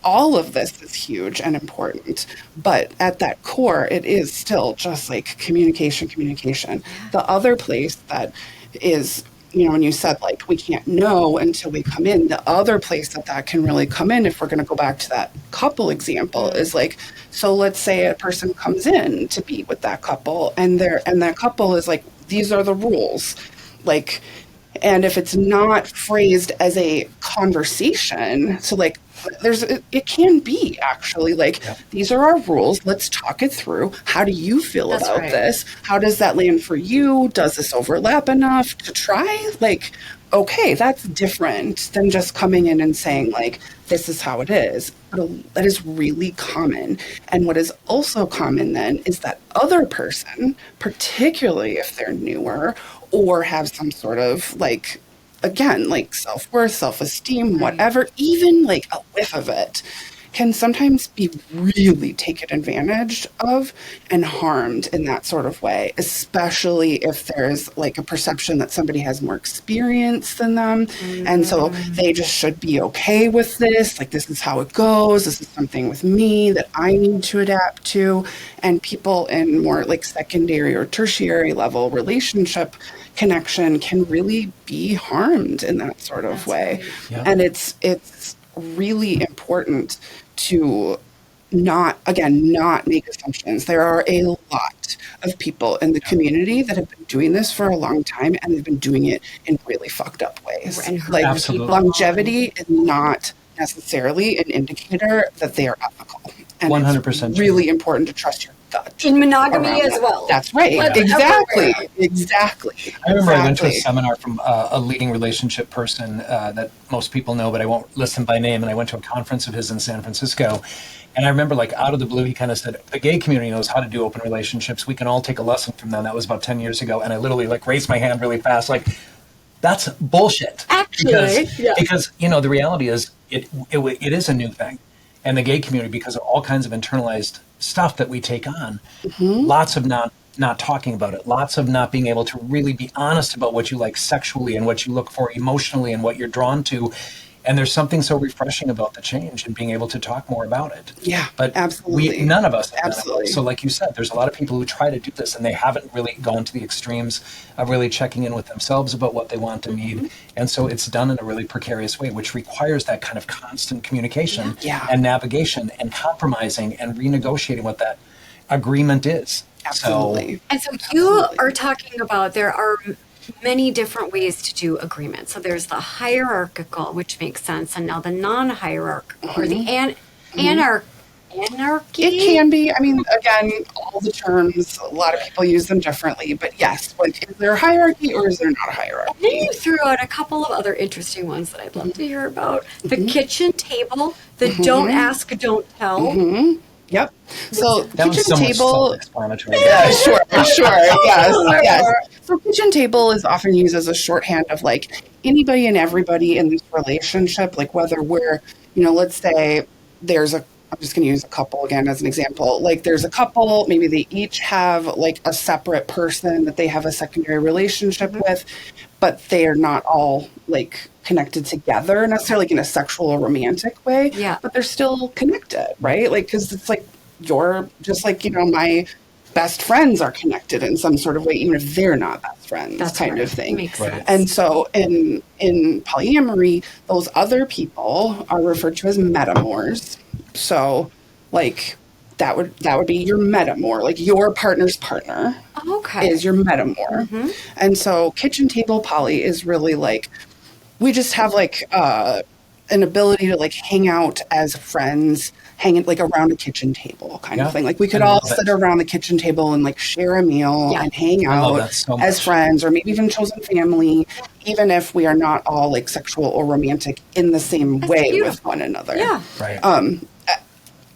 All of this is huge and important, but at that core, it is still just communication. The other place that is when you said like we can't know until we come in, the other place that can really come in, if we're going to go back to that couple example, is like, so let's say a person comes in to be with that couple, and that couple is like, these are the rules, like, and if it's not phrased as a conversation, so like it can be actually like, these are our rules. Let's talk it through. How do you feel about this? How does that land for you? Does this overlap enough to try? Like, okay, that's different than just coming in and saying like, this is how it is. But that is really common. And what is also common then is that other person, particularly if they're newer or have some sort of like, again, like self-worth, self-esteem, whatever, even like a whiff of it can sometimes be really taken advantage of and harmed in that sort of way, especially if there's like a perception that somebody has more experience than them. And so they just should be okay with this. Like, this is how it goes. This is something with me that I need to adapt to. And people in more like secondary or tertiary level relationship connection can really be harmed in that sort of way. Right. Yeah. And it's really important to not make assumptions. There are a lot of people in the community that have been doing this for a long time, and they've been doing it in really fucked up ways. And like, longevity is not necessarily an indicator that they are ethical. And 100% it's really important to trust your gut. In monogamy as well. That's right. Exactly. I remember I went to a seminar from a leading relationship person that most people know, but I won't list him by name. And I went to a conference of his in San Francisco. And I remember, like, out of the blue, he kind of said, the gay community knows how to do open relationships. We can all take a lesson from them. That was about 10 years ago. And I literally, like, raised my hand really fast, like, that's bullshit. Actually, because the reality is it is a new thing. And the gay community, because of all kinds of internalized stuff that we take on, lots of not talking about it, lots of not being able to really be honest about what you like sexually and what you look for emotionally and what you're drawn to. And there's something so refreshing about the change and being able to talk more about it. Yeah, but absolutely. None of us. Absolutely. So like you said, there's a lot of people who try to do this and they haven't really gone to the extremes of really checking in with themselves about what they want and need. And so it's done in a really precarious way, which requires that kind of constant communication and navigation and compromising and renegotiating what that agreement is. Absolutely. And so you are talking about there are many different ways to do agreement. So there's the hierarchical, which makes sense, and now the non-hierarchical or the anarchy. It can be. I mean, again, all the terms, a lot of people use them differently, but yes, like, is there a hierarchy or is there not a hierarchy? And then you threw out a couple of other interesting ones that I'd love to hear about. The kitchen table, the don't ask, don't tell. Yep. So that kitchen table. Self-explanatory. Yeah, sure. Yes. So kitchen table is often used as a shorthand of like anybody and everybody in this relationship, like whether we're, let's say I'm just going to use a couple again as an example. Like there's a couple, maybe they each have like a separate person that they have a secondary relationship with, but they are not all like connected together necessarily like in a sexual or romantic way. Yeah. But they're still connected, right? Like, because it's like you're just like, my best friends are connected in some sort of way, even if they're not best friends. That's kind of thing. Makes sense. And so in polyamory, those other people are referred to as metamors. So like that would be your metamor, like your partner's partner is your metamor. And so kitchen table poly is really like, we just have like an ability to like hang out as friends, hanging like around a kitchen table kind of thing. Like we could all sit around the kitchen table and like share a meal and hang out as friends, or maybe even chosen family, even if we are not all like sexual or romantic in the same way with one another. Yeah. Right.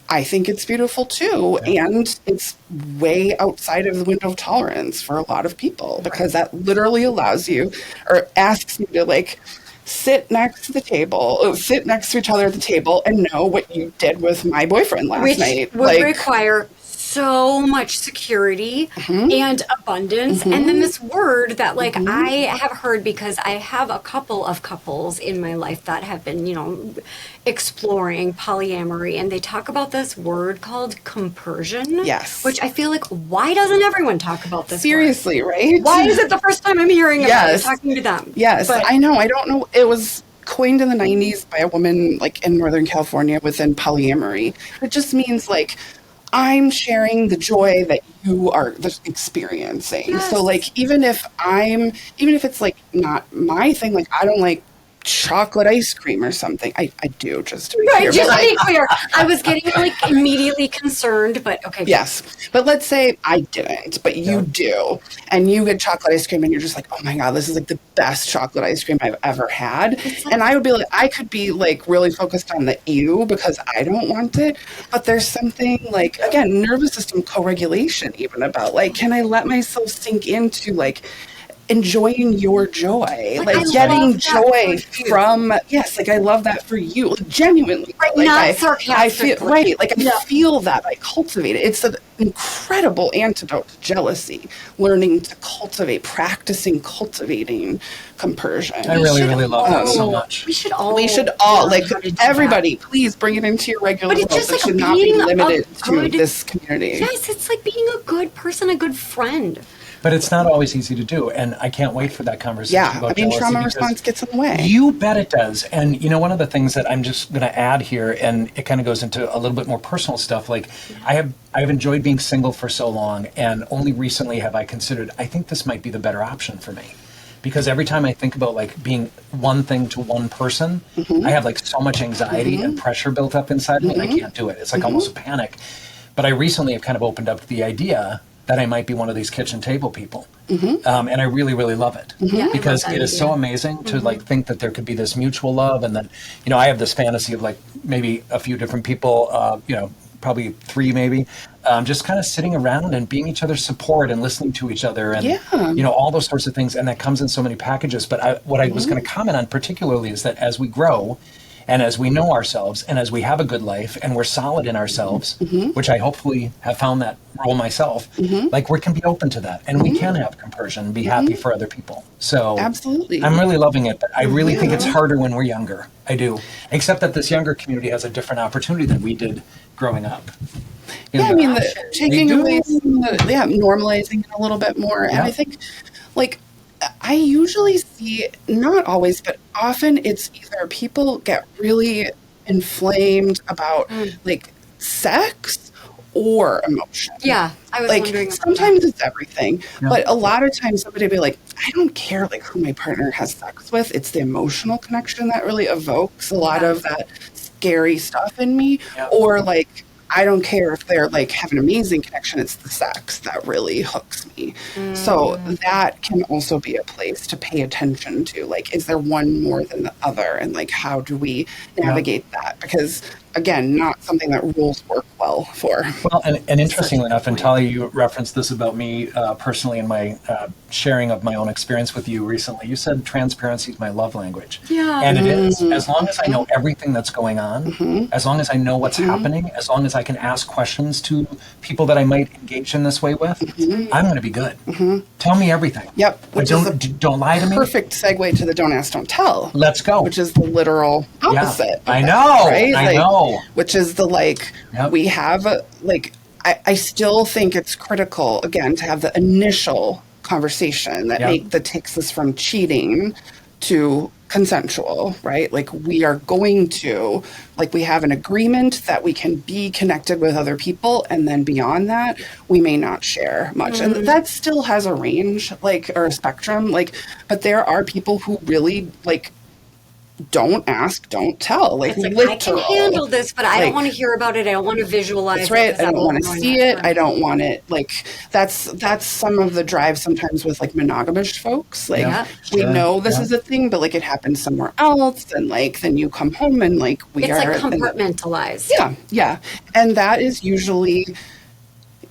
I think it's beautiful too. And it's way outside of the window of tolerance for a lot of people, because that literally allows you or asks you to like sit next to each other at the table and know what you did with my boyfriend last night. Which would require so much security and abundance. And then this word that like I have heard because I have a couple of couples in my life that have been, you know, exploring polyamory, and they talk about this word called compersion. Yes. Which I feel like, why doesn't everyone talk about this Seriously, word? right? Why is it the first time I'm hearing about it, Yes. talking to them? Yes, But I know. I don't know. It was coined in the 90s by a woman like in Northern California within polyamory. It just means like I'm sharing the joy that you are experiencing. Yes. So like even if it's like not my thing, like I don't like chocolate ice cream or something. I do, just to be Right, clear. just but, to like, be clear, I was getting like immediately concerned, but okay. yes. But let's say I didn't, but you do. And you get chocolate ice cream and you're just like, oh my God, this is like the best chocolate ice cream I've ever had. And I would be like, I could be like really focused on the ew because I don't want it. But there's something like, again, nervous system co-regulation even about like, can I let myself sink into like, enjoying your joy, Like, I like getting love that joy for you. from, yes, like I love that for you, like, genuinely. Right, like, not I sarcastically. feel, right, like I Yeah. feel that, I cultivate it. It's an incredible antidote to jealousy, learning to cultivate, practicing cultivating compersion. I really, should really love that so all- much. We should all We should all, learn like how to do everybody, please bring it into your regular But it's world. just It like should not be being a limited to good- this community. that. Yes, it's like being a good person, a good friend. But it's not always easy to do, and I can't wait for that conversation. Yeah, about I mean, jealousy trauma because response gets in the way. You bet it does. And you know, one of the things that I'm just going to add here, and it kind of goes into a little bit more personal stuff. Like I've enjoyed being single for so long, and only recently have I considered, I think this might be the better option for me. Because every time I think about like being one thing to one person, I have like so much anxiety and pressure built up inside me, and I can't do it. It's like almost a panic. But I recently have kind of opened up to the idea that I might be one of these kitchen table people. And I really, really love it. Yeah, I Because love that it is so idea. amazing to like think that there could be this mutual love, and that, you know, I have this fantasy of like maybe a few different people, you know, probably 3 maybe, just kind of sitting around and being each other's support and listening to each other, and you know, all those sorts of things. And that comes in so many packages. But what I was going to comment on particularly is that as we grow, and as we know ourselves, and as we have a good life, and we're solid in ourselves, which I hopefully have found that role myself, like we can be open to that, and we can have compersion and be happy for other people. So Absolutely. I'm really loving it, but I really think it's harder when we're younger. I do. Except that this younger community has a different opportunity than we did growing up. You Yeah, know, I mean, they taking do. away some of the, normalizing it a little bit more. And Yeah. I think, like, I usually see, not always, but often it's either people get really inflamed about, like, sex or emotion. Yeah, I was Like, wondering. about sometimes it's everything, Yeah. but a lot of times somebody will be like, I don't care, like, who my partner has sex with. It's the emotional connection that really evokes a lot of that scary stuff in me. Yeah. Or, like, I don't care if they're like have an amazing connection. It's the sex that really hooks me. So that can also be a place to pay attention to. Like, is there one more than the other? And like, how do we navigate that? Because again, not something that rules work well for. Well, and interestingly enough, and Talia, you referenced this about me personally in my sharing of my own experience with you recently. You said transparency is my love language. Yeah. And it is. As long as I know everything that's going on, as long as I know what's happening, as long as I can ask questions to people that I might engage in this way with, I'm going to be good. Tell me everything. Yep. But don't lie to me. Perfect segue to the don't ask, don't tell. Let's go. Which is the literal opposite. of I that, know, right? I Like, know. Which is the like, Yep. we have, like, I still think it's critical, again, to have the initial conversation that takes us from cheating to consensual, right? Like, we are going to, like, we have an agreement that we can be connected with other people, and then beyond that, we may not share much. And that still has a range, like, or a spectrum, like, but there are people who really, like, don't ask, don't tell. Like, It's like, literal. I can handle this, but I don't Like, want to hear about it. I don't want to visualize That's it. right. 'cause I that don't will want to ruin see that it. for I me. don't want it. Like, that's some of the drive sometimes with like monogamish folks. Like, Yeah. we Sure. know this Yeah. is a thing, but like it happens somewhere else, and like then you come home and like we It's are like and- compartmentalized. yeah, yeah, and that is usually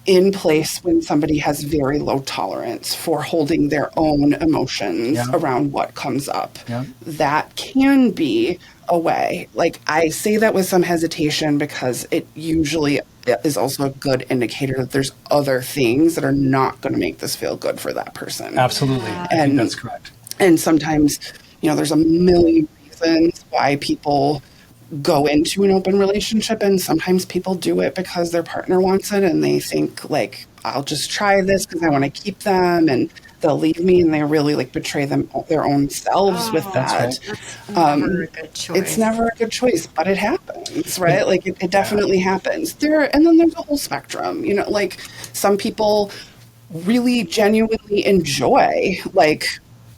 in place when somebody has very low tolerance for holding their own emotions around what comes up. That can be a way. Like, I say that with some hesitation because it usually is also a good indicator that there's other things that are not going to make this feel good for that person. Absolutely. I think that's correct. And sometimes, there's a million reasons why people go into an open relationship, and sometimes people do it because their partner wants it and they think, like, I'll just try this because I want to keep them, and they'll leave me, and they really like betray their own selves with that. That's never a good choice. It's never a good choice, but it happens, right? Like, it definitely happens. And then there's a whole spectrum, like, some people really genuinely enjoy, like,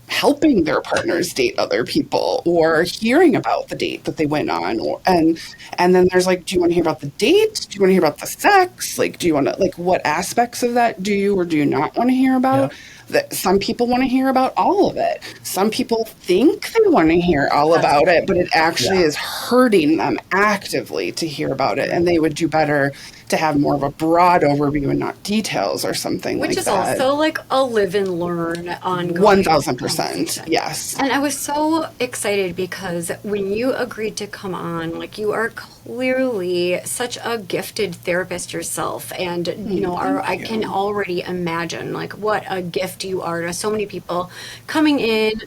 helping their partners date other people or hearing about the date that they went on, and then there's like, do you want to hear about the date? Do you want to hear about the sex? Like, do you want to, like, what aspects of that do you or do you not want to hear about? That some people want to hear about all of it. Some people think they want to hear all about it, but it actually is hurting them actively to hear about it, and they would do better to have more of a broad overview and not details or something like that. Which is also like a live and learn ongoing. 1000%. Yes. And I was so excited because when you agreed to come on, like, you are clearly such a gifted therapist yourself. And, I can already imagine, like, what a gift you are to so many people coming in,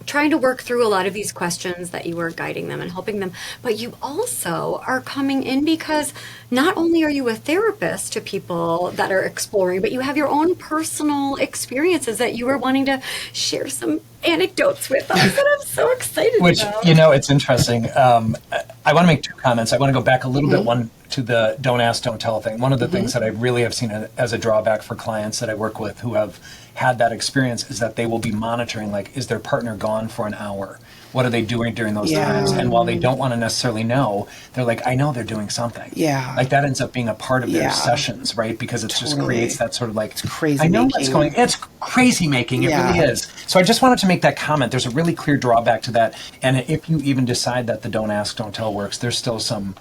trying to work through a lot of these questions that you are guiding them and helping them. But you also are coming in because not only are you a therapist to people that are exploring, but you have your own personal experiences that you are wanting to share some anecdotes with us that I'm so excited about. It's interesting. I want to make two comments. I want to go back a little bit, one to the don't ask, don't tell thing. One of the things that I really have seen as a drawback for clients that I work with who have had that experience is that they will be monitoring, like, is their partner gone for an hour? What are they doing during those times? And while they don't want to necessarily know, they're like, I know they're doing something. Like, that ends up being a part of their sessions, right? Because it just creates that sort of, like, it's crazy I know making. what's going. It's crazy making. It really is. So I just wanted to make that comment. There's a really clear drawback to that. And if you even decide that the don't ask, don't tell works, there's still some,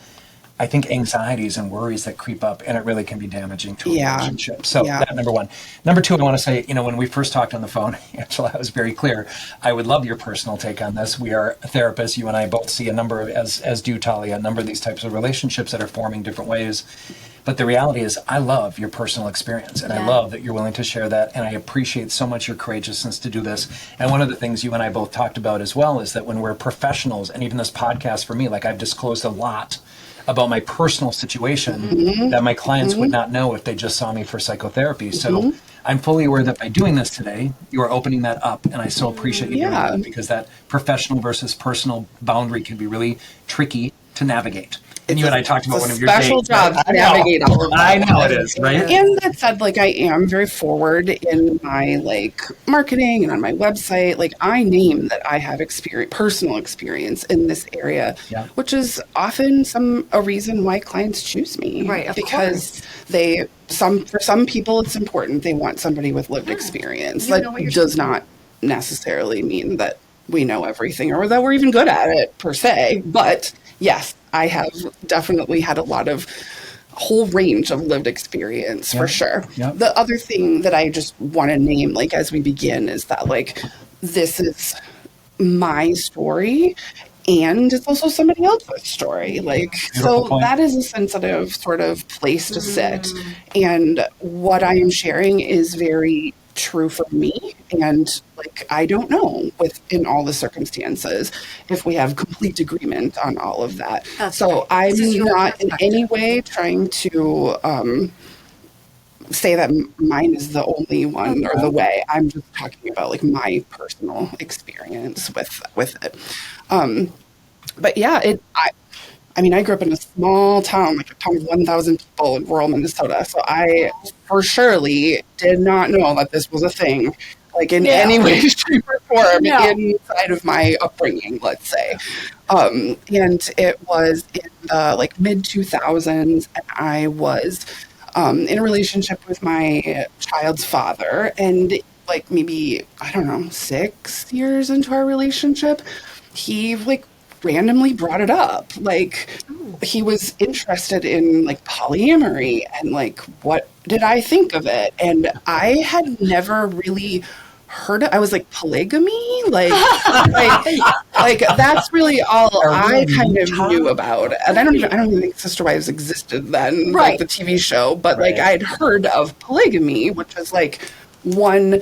I think, anxieties and worries that creep up, and it really can be damaging to a relationship. So that, number one. Number two, I want to say, when we first talked on the phone, Angela, I was very clear. I would love your personal take on this. We are therapists. You and I both see a number of, as do Talia, a number of these types of relationships that are forming different ways. But the reality is, I love your personal experience, and I love that you're willing to share that, and I appreciate so much your courageousness to do this. And one of the things you and I both talked about as well is that when we're professionals, and even this podcast for me, like, I've disclosed a lot about my personal situation that my clients would not know if they just saw me for psychotherapy. So I'm fully aware that by doing this today, you are opening that up, and I so appreciate you doing that, because that professional versus personal boundary can be really tricky to navigate. And you and I talked about one of your special job to navigate all of that. I know it is, right? And that said, like, I am very forward in my, like, marketing and on my website. Like, I name that I have personal experience in this area, which is often a reason why clients choose me. Right, of because course. For some people, it's important. They want somebody with lived experience. That does not necessarily mean that we know everything or that we're even good at it per se. But yes, I have definitely had a whole range of lived experience for sure. The other thing that I just want to name, like, as we begin, is that, like, this is my story, and it's also somebody else's story. Like, so that is a sensitive sort of place to sit. And what I am sharing is very true for me, and, like, I don't know in all the circumstances if we have complete agreement on all of that. So I'm not in any way trying to say that mine is the only one or the way. I'm just talking about, like, my personal experience with it. But yeah, I mean, I grew up in a small town, like a town of 1,000 people in rural Minnesota. So I for surely did not know that this was a thing, like, in any way, shape, or form inside of my upbringing, let's say. And it was in the, like, mid-2000s, and I was in a relationship with my child's father. And, like, maybe, I don't know, 6 years into our relationship, he, like, randomly brought it up. Like, he was interested in like polyamory, and like, what did I think of it? And I had never really heard it. I was like, polygamy? Like that's really all I kind of knew about it. And I don't even think Sister Wives existed then, like the TV show, but like I'd heard of polygamy, which is like one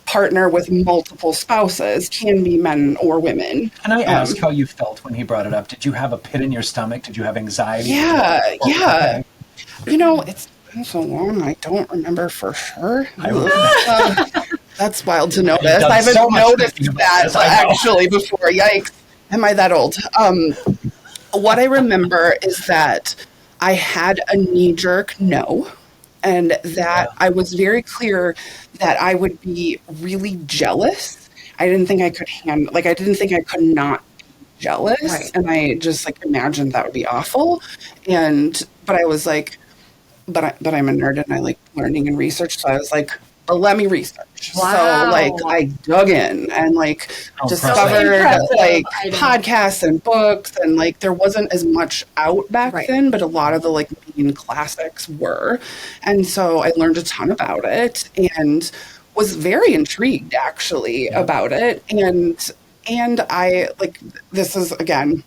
partner with multiple spouses, can be men or women. Can I ask how you felt when he brought it up? Did you have a pit in your stomach? Did you have anxiety? Yeah. Okay. You know, it's been so long, I don't remember for sure. That's wild to notice. I haven't noticed that actually before. Yikes. Am I that old? What I remember is that I had a knee-jerk no, and that I was very clear that I would be really jealous. I didn't think I could I didn't think I could not be jealous. Right. And I just like imagined that would be awful. But I was like, but I'm a nerd and I like learning and research. So I was like, but let me research. Wow. So like I dug in and like discovered like podcasts and books, and like there wasn't as much out back then, but a lot of the like main classics were. And so I learned a ton about it and was very intrigued actually about it. And I like, this is again,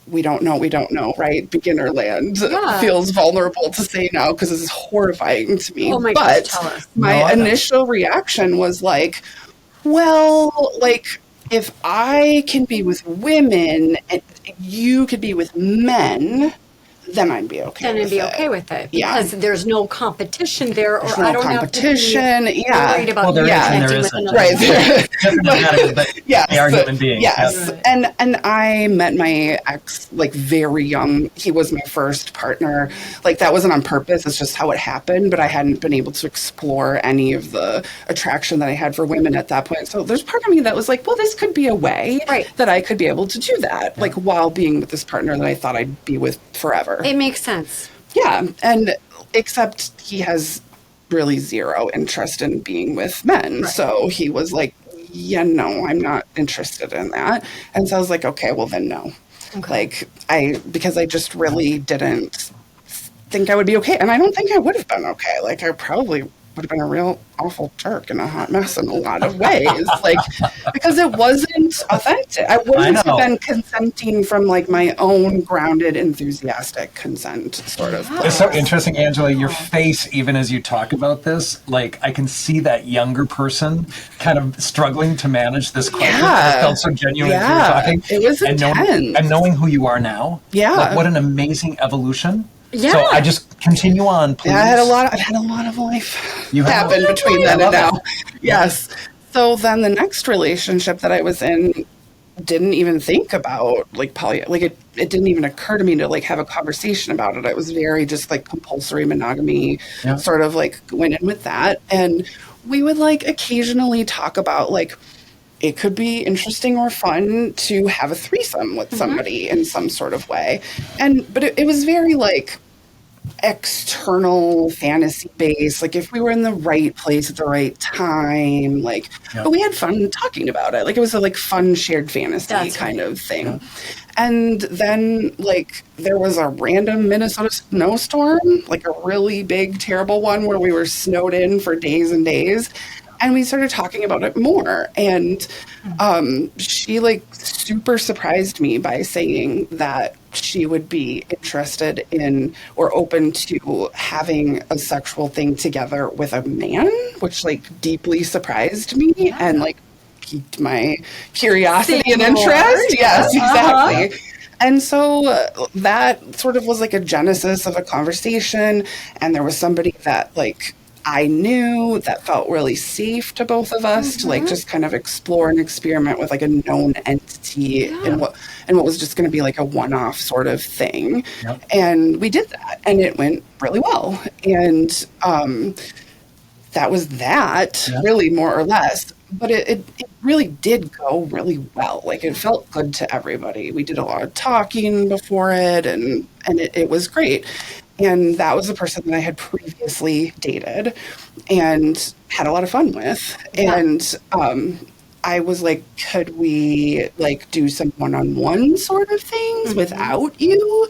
we don't know, right? Beginner land feels vulnerable to say now because this is horrifying to me. Oh my gosh, tell us. My initial reaction was like, well, like if I can be with women and you could be with men, then I'd be okay. Then I'd be okay with it because there's no competition there, or there's I no don't competition. have to be worried about there is another. Right. But they are human beings. Yes. And I met my ex like very young. He was my first partner. Like that wasn't on purpose. It's just how it happened. But I hadn't been able to explore any of the attraction that I had for women at that point. So there's part of me that was like, well, this could be a way that I could be able to do that, like while being with this partner that I thought I'd be with forever. It makes sense. Yeah. And except he has really zero interest in being with men. Right. So he was like, yeah, no, I'm not interested in that. And so I was like, okay, well then no. Okay. Like because I just really didn't think I would be okay. And I don't think I would have been okay. Like I probably would have been a real awful jerk and a hot mess in a lot of ways. Like, because it wasn't authentic. I wouldn't have been consenting from like my own grounded, enthusiastic consent sort of place. It's so interesting, Angela, your face, even as you talk about this, like I can see that younger person kind of struggling to manage this question. It felt so genuine as you were talking. It was intense. And knowing who you are now. Yeah. Like, what an amazing evolution. Yeah. So I just continue on, please. Yeah, I've had a lot of life happen between then and now. Yes. So then the next relationship that I was in didn't even think about like poly. Like it didn't even occur to me to like have a conversation about it. I was very just like compulsory monogamy, sort of like went in with that. And we would like occasionally talk about like, it could be interesting or fun to have a threesome with somebody in some sort of way. But it was very like external fantasy based, like if we were in the right place at the right time, like, but we had fun talking about it. Like it was a like fun shared fantasy kind of thing. Yeah. And then like there was a random Minnesota snowstorm, like a really big, terrible one where we were snowed in for days and days. And we started talking about it more. And she like super surprised me by saying that she would be interested in or open to having a sexual thing together with a man, which like deeply surprised me and like piqued my curiosity and interest. Yes, exactly. And so that sort of was like a genesis of a conversation. And there was somebody that like I knew that felt really safe to both of us to like just kind of explore and experiment with like a known entity and what was just going to be like a one-off sort of thing. Yep. And we did that and it went really well. And that was that really more or less. But it really did go really well. Like it felt good to everybody. We did a lot of talking before it and it was great. And that was the person that I had previously dated and had a lot of fun with. Yeah. And I was like, could we like do some one-on-one sort of things without you?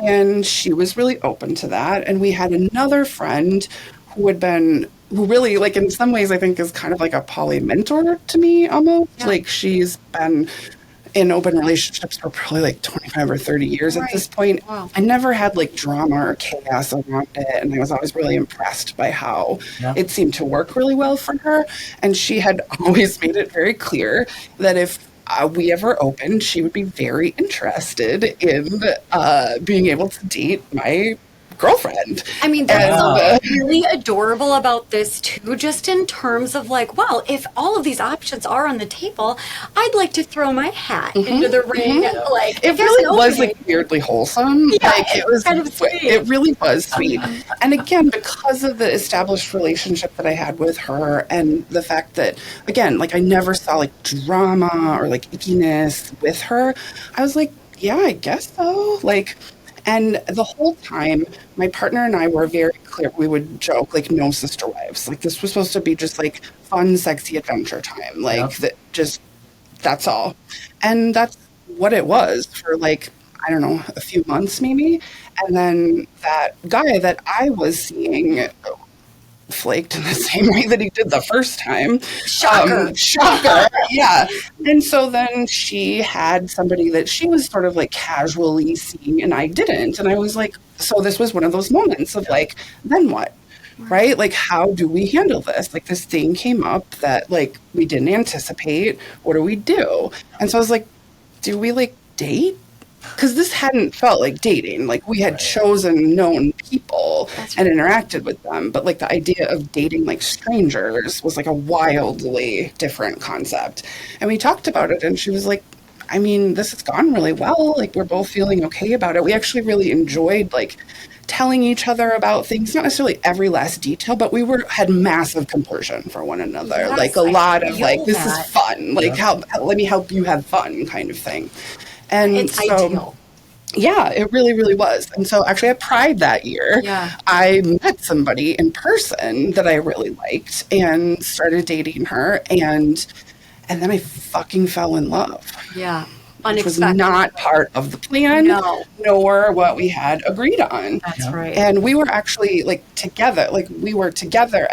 And she was really open to that. And we had another friend who really, like, in some ways, I think is kind of like a poly mentor to me almost. Yeah. Like, she's been in open relationships for probably like 25 or 30 years at this point. Wow. I never had like drama or chaos around it. And I was always really impressed by how it seemed to work really well for her. And she had always made it very clear that if we ever opened, she would be very interested in being able to date my girlfriend. I mean, there's something really adorable about this too, just in terms of like, well, if all of these options are on the table, I'd like to throw my hat into the ring. Like, it really was like weirdly wholesome. Yeah, like it was kind of sweet. It really was sweet. And again, because of the established relationship that I had with her and the fact that, again, like I never saw like drama or like ickiness with her, I was like, yeah, I guess so. Like, and the whole time, my partner and I were very clear. We would joke, like, no sister wives. Like, this was supposed to be just, like, fun, sexy adventure time. Like, that's all. And that's what it was for, like, I don't know, a few months maybe. And then that guy that I was seeing flaked in the same way that he did the first time. Shocker. Shocker. Yeah. And so then she had somebody that she was sort of like casually seeing and I didn't. And I was like, so this was one of those moments of like, then what? Right? Like, how do we handle this? Like, this thing came up that like we didn't anticipate. What do we do? And so I was like, do we like date? Because this hadn't felt like dating. Like, we had chosen known people and interacted with them. But, like, the idea of dating, like, strangers was, like, a wildly different concept. And we talked about it, and she was like, I mean, this has gone really well. Like, we're both feeling okay about it. We actually really enjoyed, like, telling each other about things, not necessarily every last detail, but we had massive compersion for one another. Yes, like, a lot of, like, this is fun. Like, let me help you have fun kind of thing. And it's so, ideal. Yeah, it really, really was. And so actually at Pride that year, I met somebody in person that I really liked and started dating her. And then I fucking fell in love. Yeah. Which was Unexpected. not part of the plan, nor what we had agreed on. That's right. And we were actually like together,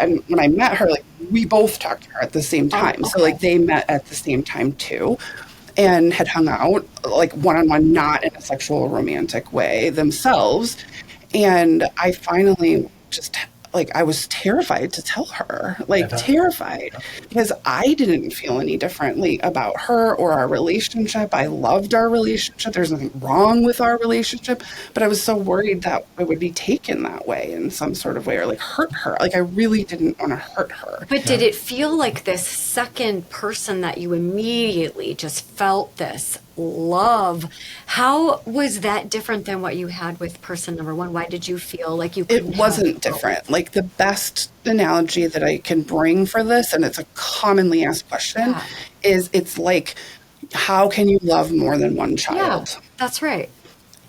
and when I met her, like we both talked to her at the same time. So like they met at the same time too. And had hung out like one-on-one, not in a sexual or romantic way themselves. And I finally just like, I was terrified to tell her, like terrified, because I didn't feel any differently about her or our relationship. I loved our relationship. There's nothing wrong with our relationship, but I was so worried that it would be taken that way in some sort of way or like hurt her. Like I really didn't want to hurt her. But did it feel like this second person that you immediately just felt this love? How was that different than what you had with person number one? Why did you feel like you couldn't? It wasn't different. Like the best analogy that I can bring for this, and it's a commonly asked question, is it's like, how can you love more than one child? Yeah, that's right.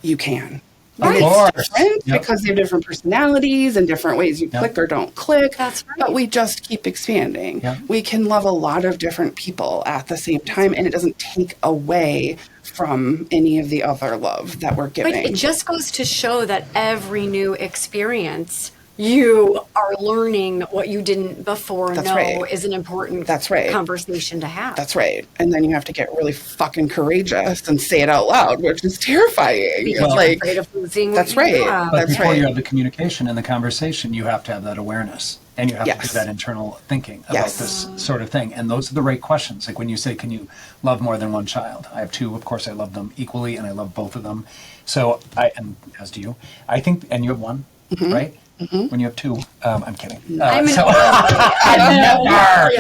You can. Right. And it's different because they have different personalities and different ways you click or don't click. That's right. But we just keep expanding. We can love a lot of different people at the same time, and it doesn't take away from any of the other love that we're giving. But it just goes to show that every new experience, you are learning what you didn't before know is an important conversation to have. That's right. And then you have to get really fucking courageous and say it out loud, which is terrifying. Because you're afraid of losing. That's right. But before you have the communication and the conversation, you have to have that awareness. And you have to do that internal thinking about this sort of thing. And those are the right questions. Like when you say, can you love more than one child? I have two. Of course, I love them equally, and I love both of them. So and as do you. I think, and you have one, right? When you have two, I'm kidding. I'm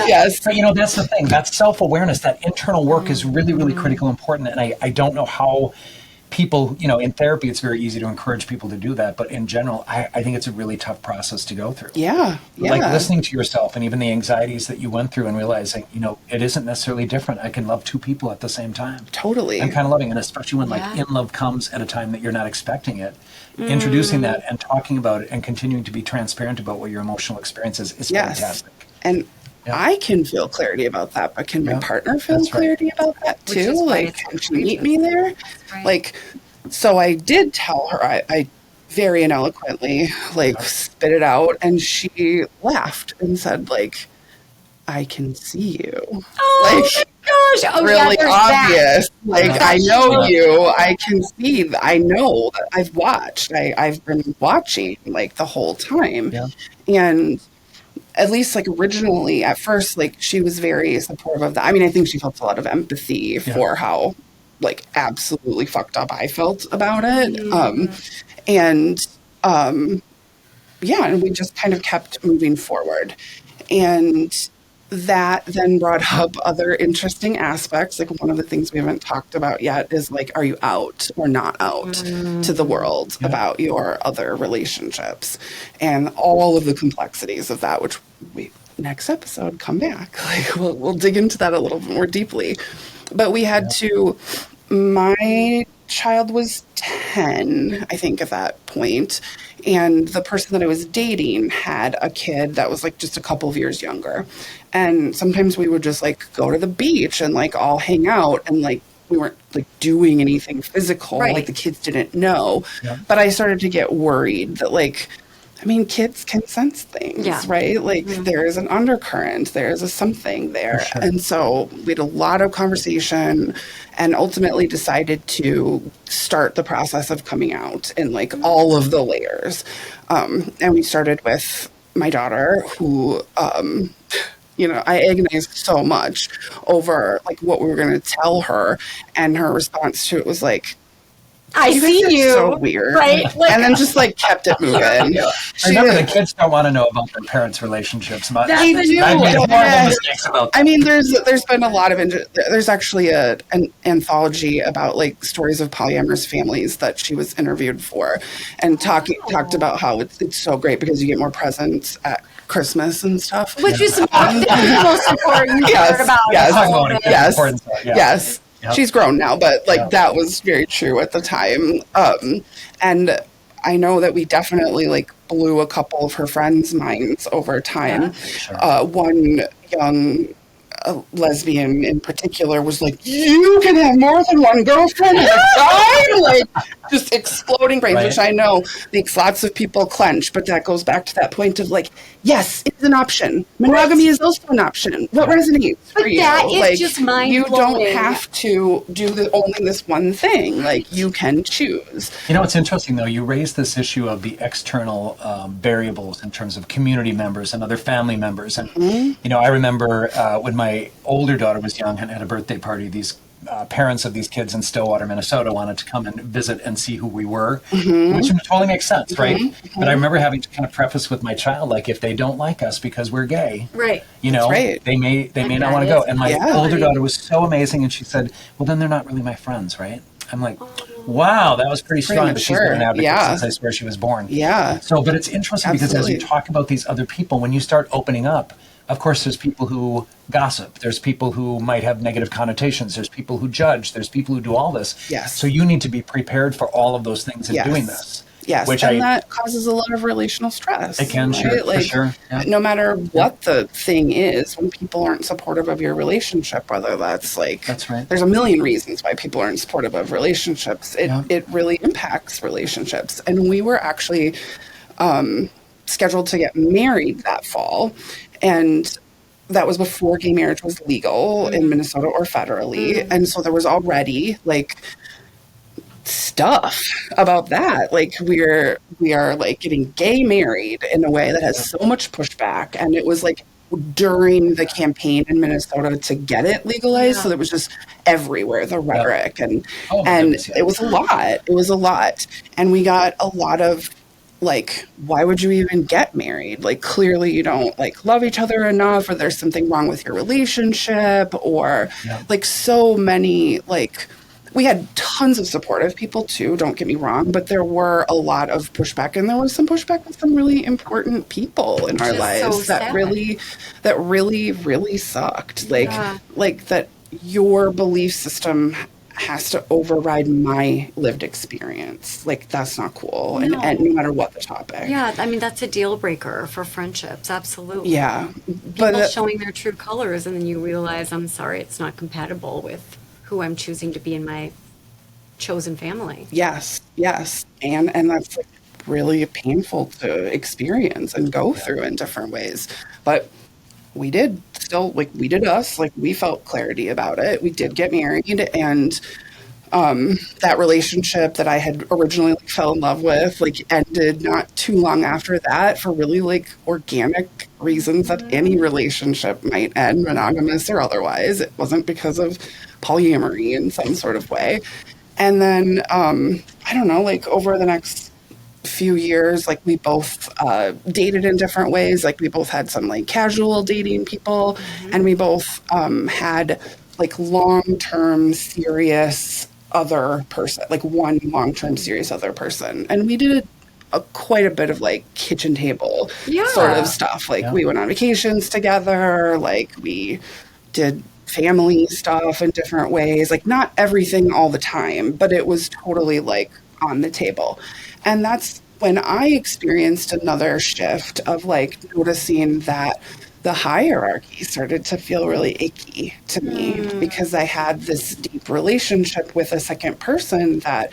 Yes. But you know, that's the thing. That self-awareness, that internal work is really, really critical, important. And I don't know how people, you know, in therapy, it's very easy to encourage people to do that. But in general, I think it's a really tough process to go through. Like listening to yourself and even the anxieties that you went through and realizing, you know, it isn't necessarily different. I can love two people at the same time. Totally. I'm kind of loving it, especially when like in love comes at a time that you're not expecting it. Introducing that and talking about it and continuing to be transparent about what your emotional experience is fantastic. And I can feel clarity about that, but can my partner feel clarity about that too? Like, can she meet me there? Right. Like, so I did tell her, I very ineloquently, like, spit it out, and she laughed and said, like, I can see you. Oh Like, my gosh. Oh, really there's obvious. that. Like, I know you. I can see. I know that I've watched. I've been watching, like, the whole time. Yeah. And at least, like, originally, at first, like, she was very supportive of that. I mean, I think she felt a lot of empathy for how, like, absolutely fucked up I felt about it. And we just kind of kept moving forward. And that then brought up other interesting aspects. Like, one of the things we haven't talked about yet is, like, are you out or not out to the world about your other relationships, and all of the complexities of that, which next episode, come back. Like, we'll dig into that a little bit more deeply. But we had to, my child was 10, I think, at that point. And the person that I was dating had a kid that was, like, just a couple of years younger. And sometimes we would just, like, go to the beach and, like, all hang out, and, like, we weren't, like, doing anything physical. Right. Like, the kids didn't know. But I started to get worried that, like, I mean, kids can sense things, right? Like, there is an undercurrent, there is a something there. Sure. And so we had a lot of conversation, and ultimately decided to start the process of coming out in, like, all of the layers. And we started with my daughter, who, I agonized so much over, like, what we were going to tell her. And her response to it was like, I see you. So weird. Right? Like, and then just, like, kept it moving. Remember, the kids don't want to know about their parents' relationships much. They do. I've made horrible mistakes about that. I mean, there's been a lot of there's actually an anthology about, like, stories of polyamorous families that she was interviewed for, and talked about how it's so great because you get more presents at Christmas and stuff, which is the most important part about it. Yes. Yep. She's grown now, but, like, that was very true at the time. And I know that we definitely, like, blew a couple of her friends' minds over time. One young lesbian in particular was like, you can have more than one girlfriend at a time? Like, just exploding brains, which I know makes lots of people clench, but that goes back to that point of, like, yes, it's an option. Monogamy is also an option. What resonates for you? That is, like, just mind-blowing. You don't have to do only this one thing. Like, you can choose. You know, it's interesting, though. You raised this issue of the external variables in terms of community members and other family members. And, I remember when my older daughter was young and had a birthday party, these parents of these kids in Stillwater, Minnesota wanted to come and visit and see who we were, which totally makes sense, right? But I remember having to kind of preface with my child, like, if they don't like us because we're gay, they may not want to go. And my older daughter was so amazing, and she said, well, then they're not really my friends, right? I'm like, wow, that was pretty strong. But she's been an advocate since I swear she was born. So, but it's interesting because as you talk about these other people, when you start opening up, of course, there's people who gossip. There's people who might have negative connotations. There's people who judge. There's people who do all this. So you need to be prepared for all of those things in doing this. That causes a lot of relational stress. It can, right? for sure. No matter what the thing is, when people aren't supportive of your relationship, whether that's, like, there's a million reasons why people aren't supportive of relationships. It really impacts relationships. And we were actually scheduled to get married that fall. And that was before gay marriage was legal in Minnesota or federally. And so there was already, like, stuff about that. Like, we are like getting gay married in a way that has so much pushback. And it was, like, during the campaign in Minnesota to get it legalized. So there was just everywhere, the rhetoric. And it was a lot. It was a lot. And we got a lot of, like, why would you even get married? Like, clearly you don't, like, love each other enough, or there's something wrong with your relationship, or like, so many, like, we had tons of supportive people too, don't get me wrong, but there were a lot of pushback, and there was some pushback with some really important people in our lives that really sucked. Like that your belief system has to override my lived experience. Like, that's not cool. No. And no matter what the topic. Yeah, I mean, that's a deal breaker for friendships. Absolutely. Yeah. People showing their true colors, and then you realize, I'm sorry, it's not compatible with who I'm choosing to be in my chosen family. Yes. And that's like really painful to experience and go through in different ways. But we did us, like, we felt clarity about it. We did get married, and that relationship that I had originally like fell in love with, like, ended not too long after that for really like organic reasons that any relationship might end, monogamous or otherwise. It wasn't because of polyamory in some sort of way. And then I don't know, like, over the next few years, like, we both dated in different ways. Like, we both had some like casual dating people, and we both had like long-term serious other person, like one long-term serious other person. And we did quite a bit of like kitchen table sort of stuff. Like, we went on vacations together, like, we did family stuff in different ways, like, not everything all the time, but it was totally like on the table. And that's when I experienced another shift of like noticing that the hierarchy started to feel really icky to me, because I had this deep relationship with a second person that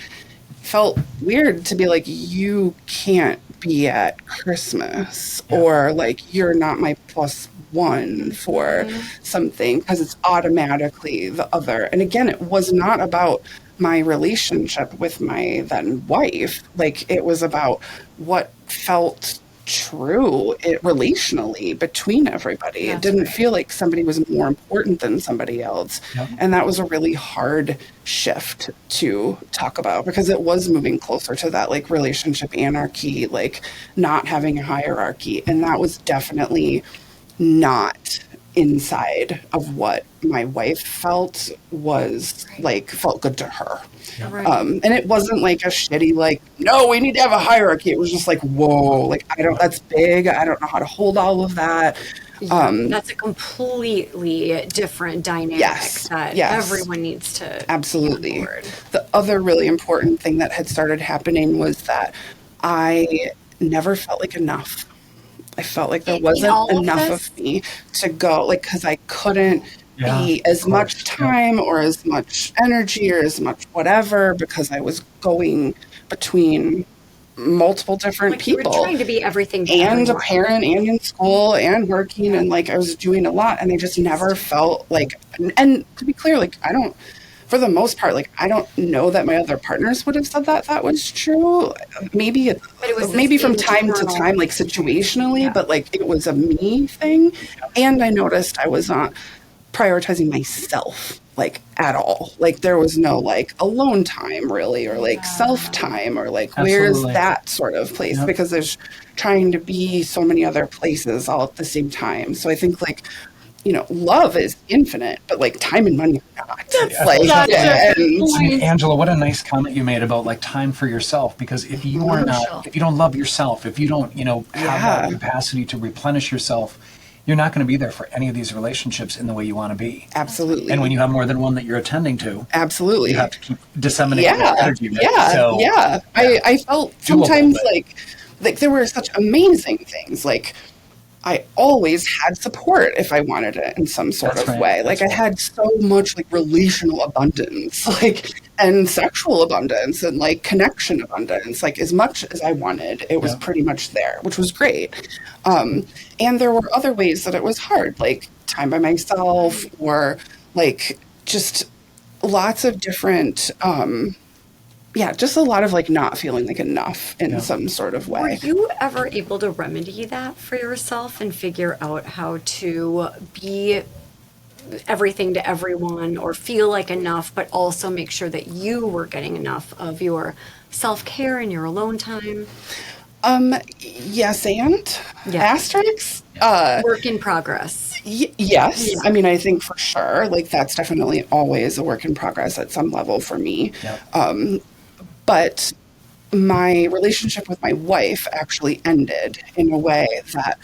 felt weird to be like, you can't be at Christmas, or like, you're not my plus one for something, because it's automatically the other. And again, it was not about my relationship with my then wife. Like, it was about what felt true relationally between everybody. It didn't feel like somebody was more important than somebody else. And that was a really hard shift to talk about, because it was moving closer to that like relationship anarchy, like not having a hierarchy. And that was definitely not inside of what my wife felt was like, felt good to her. And it wasn't like a shitty, like, no, we need to have a hierarchy. It was just like, whoa, like, that's big. I don't know how to hold all of that. That's a completely different dynamic that everyone needs to absolutely. The other really important thing that had started happening was that I never felt like enough. I felt like there wasn't enough of me to go, like, because I couldn't be as much time or as much energy or as much whatever, because I was going between multiple different people. You were trying to be everything to and everyone. A parent and in school and working, and like I was doing a lot, and I just never felt like, and to be clear, like, I don't, for the most part, like, I don't know that my other partners would have said that was true. Maybe it was maybe from time to time, like situationally, but like it was a me thing. And I noticed I was not prioritizing myself like at all. Like, there was no like alone time really, or like self time, or like where's that sort of place, because there's trying to be so many other places all at the same time. So I think like, you know, love is infinite, but like time and money are not. And Angela, what a nice comment you made about like time for yourself, because if you are not, if you don't love yourself, if you don't, you know, have that capacity to replenish yourself, you're not going to be there for any of these relationships in the way you want to be. Absolutely. And when you have more than one that you're attending to, absolutely, you have to keep disseminating that energy. I felt sometimes like there were such amazing things. Like, I always had support if I wanted it in some sort of way. Like, I had so much like relational abundance, like, and sexual abundance, and like connection abundance. Like, as much as I wanted, it was pretty much there, which was great. And there were other ways that it was hard, like time by myself, or like just lots of different, just a lot of like not feeling like enough in some sort of way. Were you ever able to remedy that for yourself and figure out how to be everything to everyone, or feel like enough, but also make sure that you were getting enough of your self-care and your alone time? Yes, and asterisks. Work in progress. Yes. Yeah. I mean, I think for sure, like, that's definitely always a work in progress at some level for me. But my relationship with my wife actually ended in a way that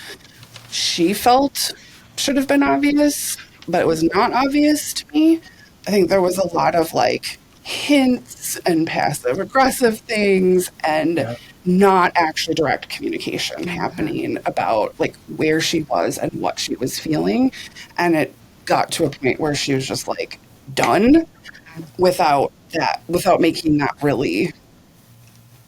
she felt should have been obvious, but it was not obvious to me. I think there was a lot of like hints and passive aggressive things and not actually direct communication happening about like where she was and what she was feeling. And it got to a point where she was just like done without making that really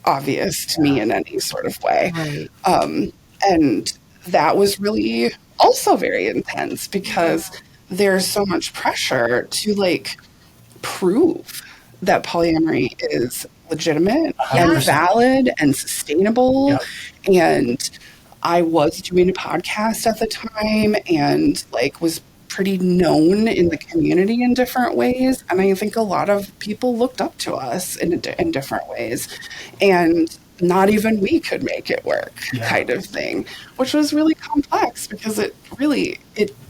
obvious to me in any sort of way. Right. And that was really also very intense because there's so much pressure to like prove that polyamory is legitimate and valid and sustainable. And I was doing a podcast at the time and like was pretty known in the community in different ways. And I think a lot of people looked up to us in different ways. And not even we could make it work kind of thing, which was really complex because it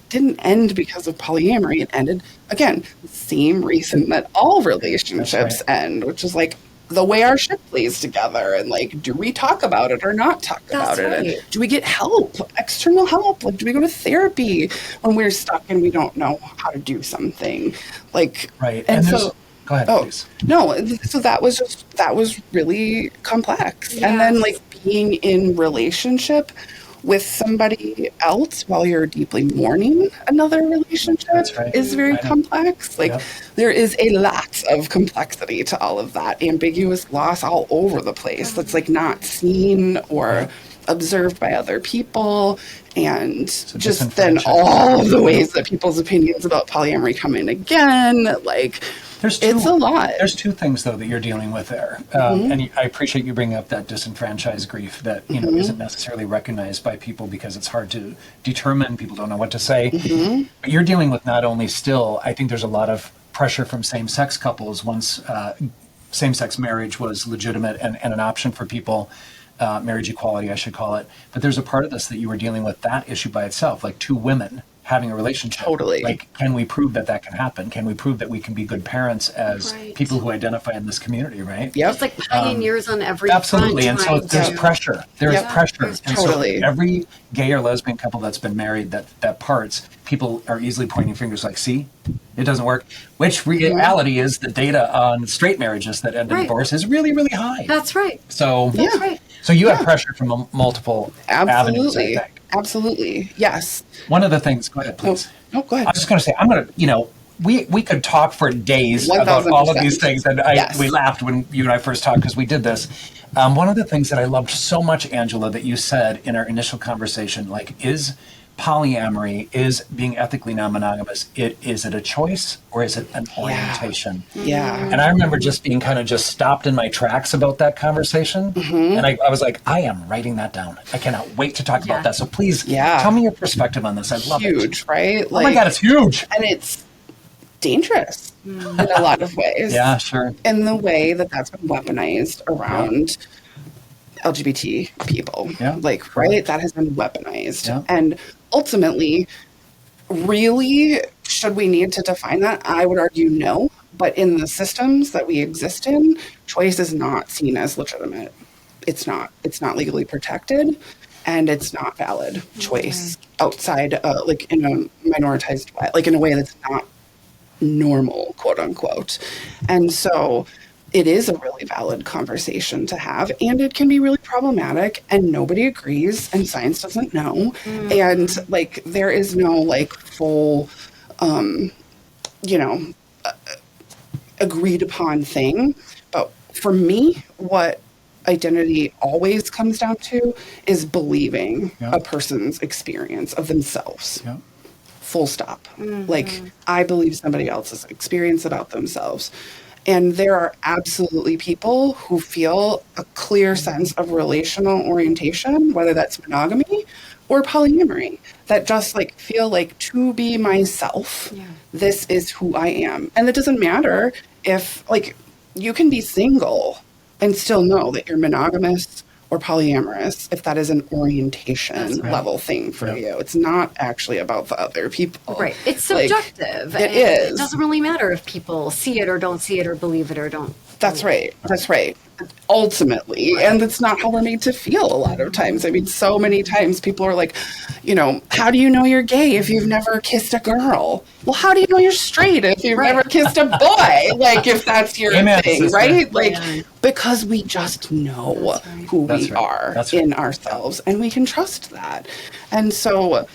didn't end because of polyamory. It ended, again, the same reason that all relationships end, which is like the way our ship plays together. And like, do we talk about it or not talk about it? And do we get help, external help? Like, do we go to therapy when we're stuck and we don't know how to do something? Like, and so... Go ahead, please. No, so that was really complex. And then like being in relationship with somebody else while you're deeply mourning another relationship is very complex. Like there is a lot of complexity to all of that. Ambiguous loss all over the place that's like not seen or observed by other people. And so just then all of the ways that people's opinions about polyamory come in again, like... It's a lot. There's two things, though, that you're dealing with there. And I appreciate you bringing up that disenfranchised grief that isn't necessarily recognized by people because it's hard to determine. People don't know what to say. But you're dealing with not only still, I think there's a lot of pressure from same-sex couples once same-sex marriage was legitimate and an option for people, marriage equality, I should call it. But there's a part of this that you were dealing with that issue by itself, like two women having a relationship. Totally. Like, can we prove that can happen? Can we prove that we can be good parents as people who identify in this community, right? It's like pioneers on every absolutely. front. And so there's pressure. There's pressure. And totally. So every gay or lesbian couple that's been married that parts, people are easily pointing fingers like, see, it doesn't work. Which reality is the data on straight marriages that end in divorce is really, really high. That's right. So, That's right. So you have pressure from multiple avenues, I think. Absolutely. Yes. One of the things, go ahead, please. No, go ahead. I was just going to say, I'm going to, we could talk for days 1000%. about all of these things. And we laughed when you and I first talked because we did this. One of the things that I loved so much, Angela, that you said in our initial conversation, like, is polyamory, is being ethically non-monogamous, is it a choice or is it an orientation? And I remember just being kind of just stopped in my tracks about that conversation. And I was like, I am writing that down. I cannot wait to talk about that. So please tell me your perspective on this. I love it. Huge, right? Like, oh my God, it's huge. And it's dangerous in a lot of ways. Yeah, sure. In the way that that's been weaponized around LGBT people. That has been weaponized. And ultimately, really, should we need to define that? I would argue no. But in the systems that we exist in, choice is not seen as legitimate. It's not. It's not legally protected, and it's not valid choice outside, like in a minoritized way, like in a way that's not normal, quote unquote. And so it is a really valid conversation to have, and it can be really problematic, and nobody agrees, and science doesn't know. And like, there is no like full, agreed upon thing. But for me, what identity always comes down to is believing a person's experience of themselves. Full stop. Like, I believe somebody else's experience about themselves. And there are absolutely people who feel a clear sense of relational orientation, whether that's monogamy or polyamory, that just like feel like, to be myself, this is who I am. And it doesn't matter if, like, you can be single and still know that you're monogamous or polyamorous if that is an orientation level thing for you. It's not actually about the other people. Right. It's subjective. Like, it is. It doesn't really matter if people see it or don't see it or believe it or don't That's right. That's right. Ultimately. And that's not how we're made to feel a lot of times. I mean, so many times people are like, how do you know you're gay if you've never kissed a girl? Well, how do you know you're straight if you've never kissed a boy? Like, if that's your thing, sister. Right? Like, because we just know who we are in ourselves, and we can trust that. And so,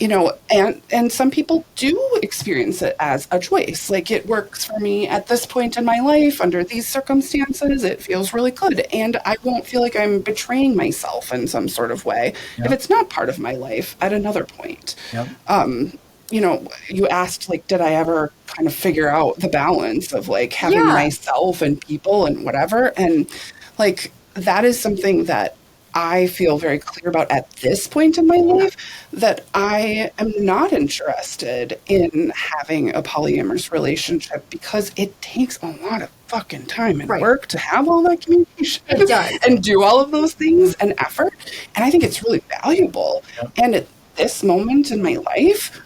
and some people do experience it as a choice. Like, it works for me at this point in my life, under these circumstances, it feels really good. And I won't feel like I'm betraying myself in some sort of way if it's not part of my life at another point. You asked, like, did I ever kind of figure out the balance of, like, having myself and people and whatever? And, like, that is something that I feel very clear about at this point in my life, that I am not interested in having a polyamorous relationship, because it takes a lot of fucking time and work to have all that communication and do all of those things and effort. And I think it's really valuable. And at this moment in my life,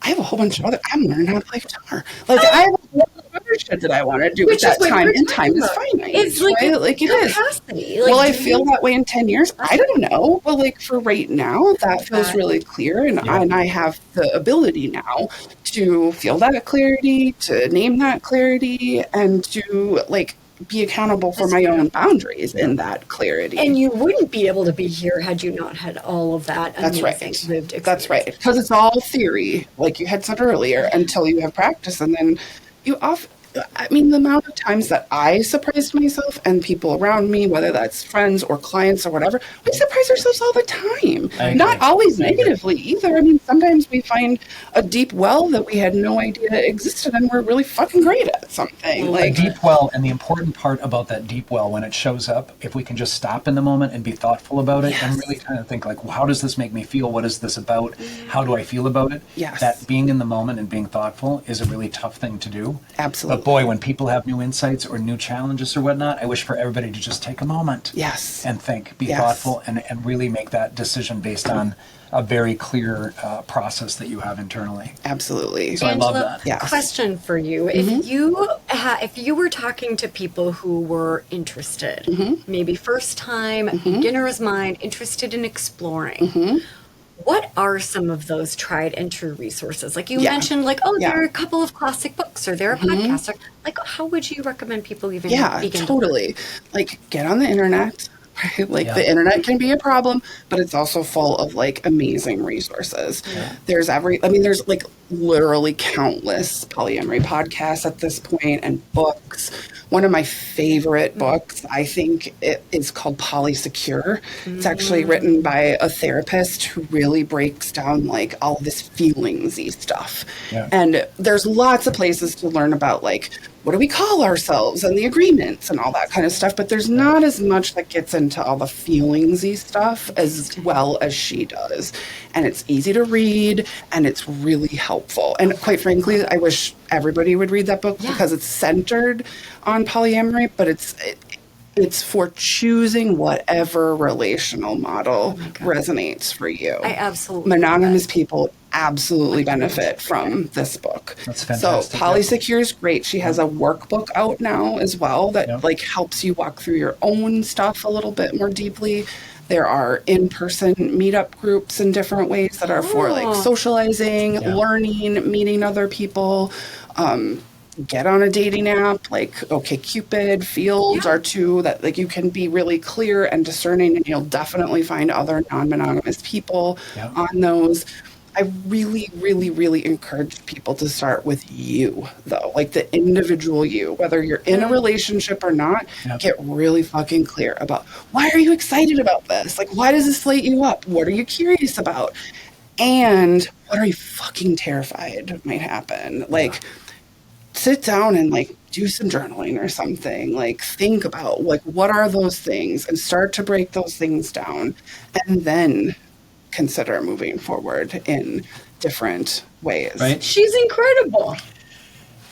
I have a whole bunch of I'm learning how to play guitar. Like, I have a lot of other shit that I want to do at that time, and time is finite. It's like, right? Like, it is. Like, will I feel that way in 10 years? I don't know. But, like, for right now, that feels really clear. And I have the ability now to feel that clarity, to name that clarity, and to, like, be accountable for my own boundaries in that clarity. And you wouldn't be able to be here had you not had all of that amazing lived experience. That's right. Because it's all theory, like you had said earlier, until you have practice. And then the amount of times that I surprised myself and people around me, whether that's friends or clients or whatever, we surprise ourselves all the time. Not always negatively either. I mean, sometimes we find a deep well that we had no idea existed, and we're really fucking great at something. Like a deep well, and the important part about that deep well, when it shows up, if we can just stop in the moment and be thoughtful about it and really kind of think, like, well, how does this make me feel? What is this about? How do I feel about it? That being in the moment and being thoughtful is a really tough thing to do. Absolutely. But boy, when people have new insights or new challenges or whatnot, I wish for everybody to just take a moment and think, be thoughtful, and really make that decision based on a very clear process that you have internally. Absolutely. So Angela, I love that. Question for you. If you were talking to people who were interested, maybe first time, beginner's mind, interested in exploring, what are some of those tried and true resources? Like you mentioned, like, there are a couple of classic books, or there are podcasts. Or, like, how would you recommend people even begin? Totally. Like, get on the internet. Right? Like, the internet can be a problem, but it's also full of, like, amazing resources. There's like literally countless polyamory podcasts at this point, and books. One of my favorite books, I think, it is called Polysecure. It's actually written by a therapist who really breaks down, like, all this feelingsy stuff. And there's lots of places to learn about, like, what do we call ourselves and the agreements and all that kind of stuff. But there's not as much that gets into all the feelingsy stuff as well as she does. And it's easy to read, and it's really helpful. And quite frankly, I wish everybody would read that book because it's centered on polyamory, but it's for choosing whatever relational model resonates for you. I absolutely monogamous people absolutely benefit from this book. That's fantastic. So Polysecure is great. She has a workbook out now as well that like helps you walk through your own stuff a little bit more deeply. There are in-person meetup groups in different ways that are for like socializing, learning, meeting other people. Get on a dating app like OkCupid, Fields are two that like you can be really clear and discerning, and you'll definitely find other non-monogamous people on those. I really, really, really encourage people to start with you, though, like the individual you, whether you're in a relationship or not, get really fucking clear about why are you excited about this? Like, why does this light you up? What are you curious about? And what are you fucking terrified might happen? Like, sit down and like do some journaling or something, like think about like what are those things and start to break those things down, and then consider moving forward in different ways. Right? She's incredible.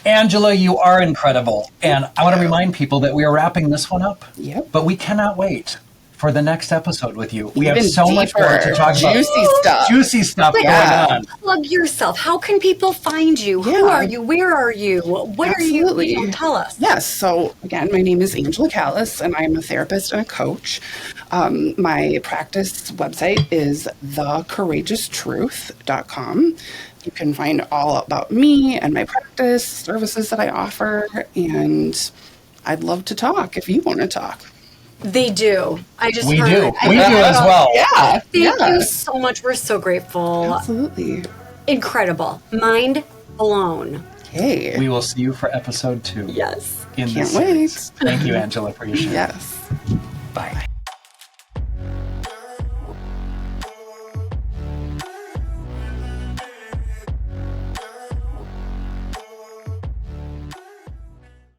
Angela, you are incredible. And I want to remind people that we are wrapping this one up. Yep. But we cannot wait for the next episode with you. We have Even so much more to deeper, talk about. juicy stuff. Juicy stuff going on. Plug yourself. How can people find you? Who Yeah. are you? Where are you? What Absolutely. are you? Tell us. Yes. So again, my name is Angela Callais, and I'm a therapist and a coach. My practice website is thecourageoustruth.com. You can find all about me and my practice, services that I offer, and I'd love to talk if you want to talk. They do. I just We heard. do. We do as well. Yeah. Thank you so much. We're so grateful. Absolutely. Incredible. Mind blown. Okay. We will see you for episode 2. Yes. In Can't this series. wait. Thank you, Angela, for your share. Yes. Bye.